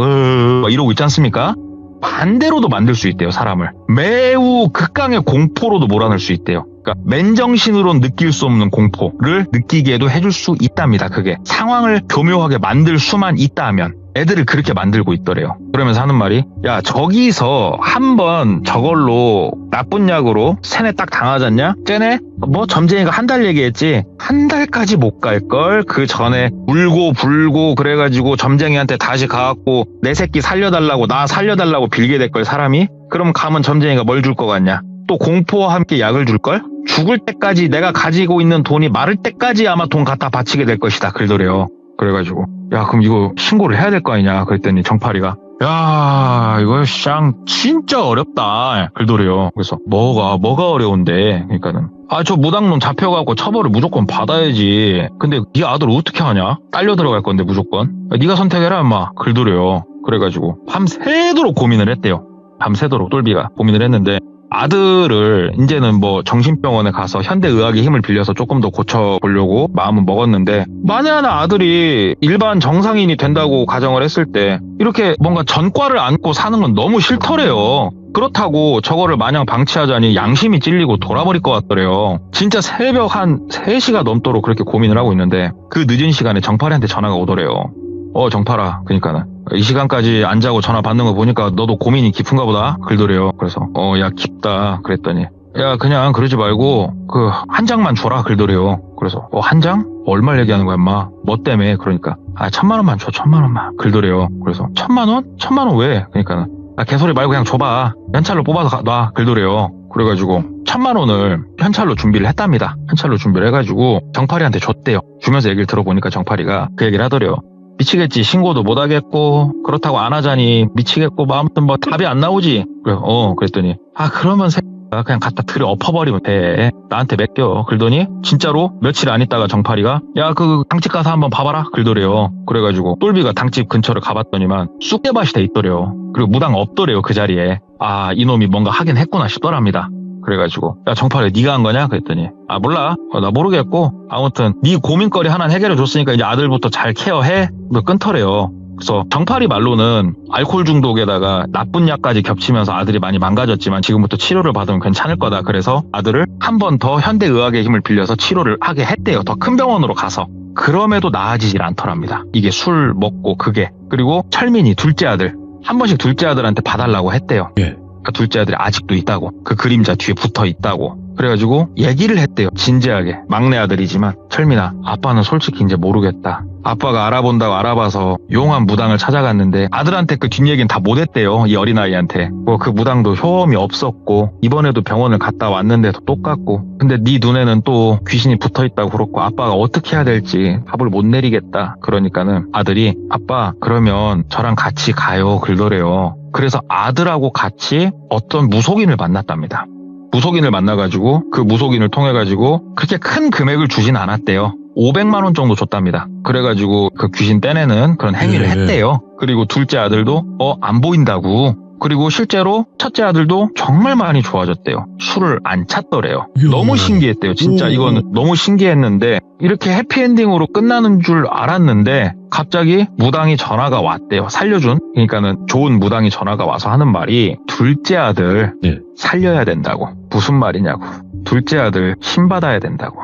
이러고 있지 않습니까? 반대로도 만들 수 있대요, 사람을. 매우 극강의 공포로도 몰아넣을 수 있대요. 그러니까 맨정신으로 느낄 수 없는 공포를 느끼게도 해줄 수 있답니다. 그게 상황을 교묘하게 만들 수만 있다 하면 애들을 그렇게 만들고 있더래요. 그러면서 하는 말이 야 저기서 한번 저걸로 나쁜 약으로 세뇌 딱 당하잖냐? 쟤네 뭐 점쟁이가 한 달 얘기했지 한 달까지 못 갈걸? 그 전에 울고 불고 그래가지고 점쟁이한테 다시 가갖고 내 새끼 살려달라고 나 살려달라고 빌게 될걸 사람이? 그럼 가면 점쟁이가 뭘 줄 것 같냐? 또 공포와 함께 약을 줄걸? 죽을 때까지 내가 가지고 있는 돈이 마를 때까지 아마 돈 갖다 바치게 될 것이다 그러더래요. 그래가지고 야 그럼 이거 신고를 해야 될 거 아니냐 그랬더니 정파리가 야 이거 쌍 진짜 어렵다 그러더래요. 그래서 뭐가 어려운데 그러니까는 저 무당놈 잡혀갖고 처벌을 무조건 받아야지. 근데 네 아들 어떻게 하냐? 딸려 들어갈 건데 무조건 네가 선택해라 인마 그러더래요. 그래가지고 밤새도록 고민을 했대요. 밤새도록 똘비가 고민을 했는데 아들을 이제는 뭐 정신병원에 가서 현대의학의 힘을 빌려서 조금 더 고쳐보려고 마음은 먹었는데 만에 하나 아들이 일반 정상인이 된다고 가정을 했을 때 이렇게 뭔가 전과를 안고 사는 건 너무 싫더래요. 그렇다고 저거를 마냥 방치하자니 양심이 찔리고 돌아버릴 것 같더래요. 진짜 새벽 한 3시가 넘도록 그렇게 고민을 하고 있는데 그 늦은 시간에 정파리한테 전화가 오더래요. 정파라 그러니까는 이 시간까지 안 자고 전화 받는 거 보니까 너도 고민이 깊은가 보다 그러더래요. 그래서 야 깊다 그랬더니 야 그냥 그러지 말고 그 한 장만 줘라 그러더래요. 그래서 한 장? 얼마 얘기하는 거야 인마? 뭐 때문에? 그러니까 1,000만 원만 줘 1,000만 원만 그러더래요. 그래서 1,000만 원? 1,000만 원 왜? 그러니까 개소리 말고 그냥 줘봐 현찰로 뽑아서 놔 그러더래요. 그래가지고 1,000만 원을 현찰로 준비를 했답니다. 현찰로 준비를 해가지고 정파리한테 줬대요. 주면서 얘기를 들어보니까 정파리가 그 얘기를 하더래요. 미치겠지 신고도 못하겠고 그렇다고 안 하자니 미치겠고 뭐 아무튼 뭐 답이 안 나오지. 그래 그랬더니 그러면 그냥 갖다 들여 엎어버리면 돼 나한테 맡겨 그러더니 진짜로 며칠 안 있다가 정파리가 야 그 당집 가서 한번 봐봐라 그러더래요. 그래가지고 똘비가 당집 근처를 가봤더니만 쑥대밭이 돼 있더래요. 그리고 무당 없더래요 그 자리에. 이놈이 뭔가 하긴 했구나 싶더랍니다. 그래가지고 야 정파리 네가 한 거냐 그랬더니 몰라 나 모르겠고 아무튼 네 고민거리 하나 해결해 줬으니까 이제 아들부터 잘 케어해 끊더래요. 그래서 정파리 말로는 알코올 중독에다가 나쁜 약까지 겹치면서 아들이 많이 망가졌지만 지금부터 치료를 받으면 괜찮을 거다. 그래서 아들을 한 번 더 현대의학의 힘을 빌려서 치료를 하게 했대요. 더 큰 병원으로 가서. 그럼에도 나아지질 않더랍니다. 이게 술 먹고 그게. 그리고 철민이 둘째 아들 한 번씩 둘째 아들한테 봐달라고 했대요. 예. 그 둘째 아들이 아직도 있다고. 그 그림자 뒤에 붙어 있다고. 그래가지고 얘기를 했대요. 진지하게. 막내 아들이지만 철민아 아빠는 솔직히 이제 모르겠다. 아빠가 알아본다고 알아봐서 용한 무당을 찾아갔는데 아들한테 그 뒷얘기는 다 못했대요. 이 어린아이한테. 그 무당도 효험이 없었고 이번에도 병원을 갔다 왔는데도 똑같고 근데 네 눈에는 또 귀신이 붙어있다고 그렇고 아빠가 어떻게 해야 될지 답을 못 내리겠다. 그러니까는 아들이 아빠 그러면 저랑 같이 가요 그러더래요. 그래서 아들하고 같이 어떤 무속인을 만났답니다. 무속인을 만나가지고 그 무속인을 통해가지고 그렇게 큰 금액을 주진 않았대요. 500만 원 정도 줬답니다. 그래가지고 그 귀신 떼내는 그런 행위를 했대요. 그리고 둘째 아들도 안 보인다고. 그리고 실제로 첫째 아들도 정말 많이 좋아졌대요. 술을 안 찾더래요. 너무 신기했대요. 진짜 이건 너무 신기했는데 이렇게 해피엔딩으로 끝나는 줄 알았는데 갑자기 무당이 전화가 왔대요. 살려준. 그러니까는 좋은 무당이 전화가 와서 하는 말이 둘째 아들 살려야 된다고. 무슨 말이냐고. 둘째 아들 신받아야 된다고.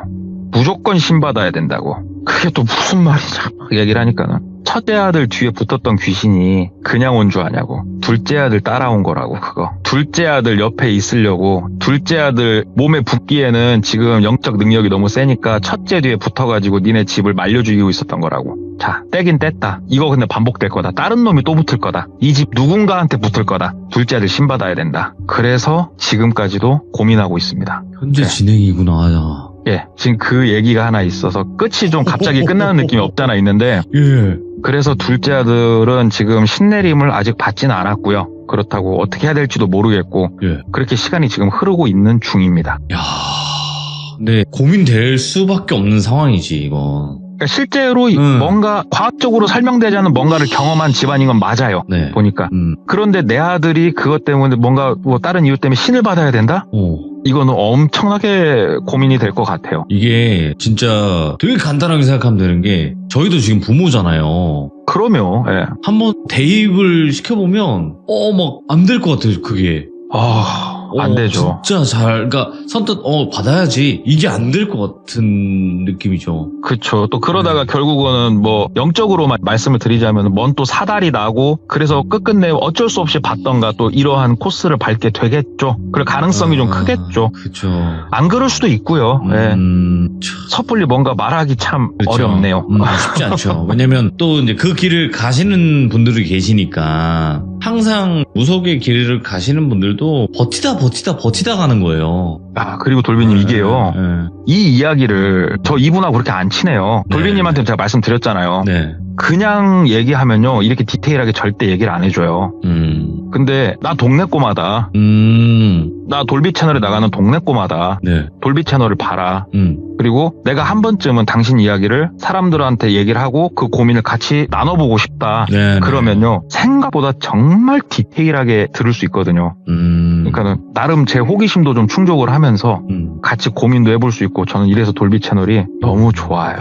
무조건 신받아야 된다고. 그게 또 무슨 말이냐 얘기를 하니까는 첫째 아들 뒤에 붙었던 귀신이 그냥 온 줄 아냐고. 둘째 아들 따라온 거라고 그거. 둘째 아들 옆에 있으려고. 둘째 아들 몸에 붙기에는 지금 영적 능력이 너무 세니까 첫째 뒤에 붙어가지고 니네 집을 말려 죽이고 있었던 거라고. 자 떼긴 뗐다. 이거 근데 반복될 거다. 다른 놈이 또 붙을 거다. 이 집 누군가한테 붙을 거다. 둘째 아들 신받아야 된다. 그래서 지금까지도 고민하고 있습니다. 현재 진행이구나. 지금 그 얘기가 하나 있어서 끝이 좀 갑자기 끝나는 느낌이 없잖아 있는데 그래서 둘째 아들은 지금 신내림을 아직 받지는 않았고요. 그렇다고 어떻게 해야 될지도 모르겠고 예. 그렇게 시간이 지금 흐르고 있는 중입니다. 야, 근데 고민될 수밖에 없는 상황이지 이건. 그러니까 실제로 음. 뭔가 과학적으로 설명되지 않는 뭔가를 경험한 집안인 건 맞아요. 네. 보니까. 음. 그런데 내 아들이 그것 때문에 뭔가 뭐 다른 이유 때문에 신을 받아야 된다? 이거는 엄청나게 고민이 될 것 같아요. 이게 진짜 되게 간단하게 생각하면 되는 게 저희도 지금 부모잖아요. 그러면 예. 한번 대입을 시켜보면 막 안 될 것 같아요 그게. 안 되죠. 진짜 그러니까 선뜻 받아야지 이게 안 될 것 같은 느낌이죠. 그쵸. 또 그러다가 결국은 뭐 영적으로만 말씀을 드리자면 뭔 또 사달이 나고 그래서 끝끝내 어쩔 수 없이 받던가 또 이러한 코스를 밟게 되겠죠. 그럴 가능성이 좀 크겠죠. 그렇죠. 안 그럴 수도 있고요. 예. 섣불리 뭔가 말하기 참 그렇죠. 어렵네요. 쉽지 않죠. 왜냐면 또 이제 그 길을 가시는 분들이 계시니까 항상 무속의 길을 가시는 분들도 버티다 가는 거예요. 그리고 돌비님 이게요. 네. 이 이야기를 저 이분하고 그렇게 안 친해요. 네. 돌비님한테 제가 말씀드렸잖아요. 네. 그냥 얘기하면요. 이렇게 디테일하게 절대 얘기를 안 해줘요. 근데 나 동네 꼬마다. 나 돌비 채널에 나가는 동네 꼬마다. 네. 돌비 채널을 봐라. 그리고 내가 한 번쯤은 당신 이야기를 사람들한테 얘기를 하고 그 고민을 같이 나눠보고 싶다. 네, 그러면요. 생각보다 정말 디테일하게 들을 수 있거든요. 그러니까는 나름 제 호기심도 좀 충족을 하면서 같이 고민도 해볼 수 있고 저는 이래서 돌비 채널이 너무 좋아요.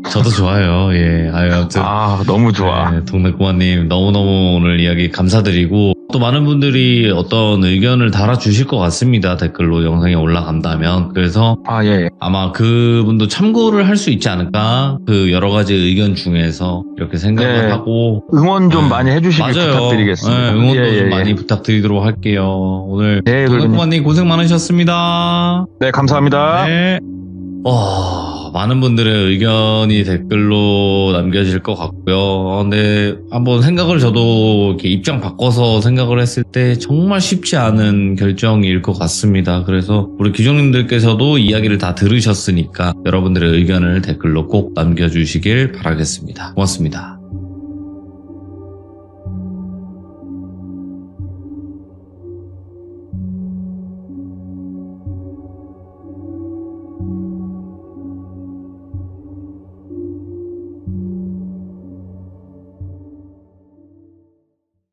저도 좋아요. 예. 아무튼. 너무 좋아. 네, 동네꼬마님 너무너무 오늘 이야기 감사드리고 또 많은 분들이 어떤 의견을 달아주실 것 같습니다. 댓글로 영상이 올라간다면. 그래서 예. 아마 그분도 참고를 할 수 있지 않을까? 그 여러 가지 의견 중에서 이렇게 생각을 네. 하고 응원 좀 많이 해주시길 맞아요. 부탁드리겠습니다. 네, 응원도 좀 많이 부탁드리도록 할게요. 오늘 동네꼬마님 고생 많으셨습니다. 네, 감사합니다. 네. 많은 분들의 의견이 댓글로 남겨질 것 같고요. 근데 한번 생각을 저도 이렇게 입장 바꿔서 생각을 했을 때 정말 쉽지 않은 결정일 것 같습니다. 그래서 우리 귀족님들께서도 이야기를 다 들으셨으니까 여러분들의 의견을 댓글로 꼭 남겨주시길 바라겠습니다. 고맙습니다.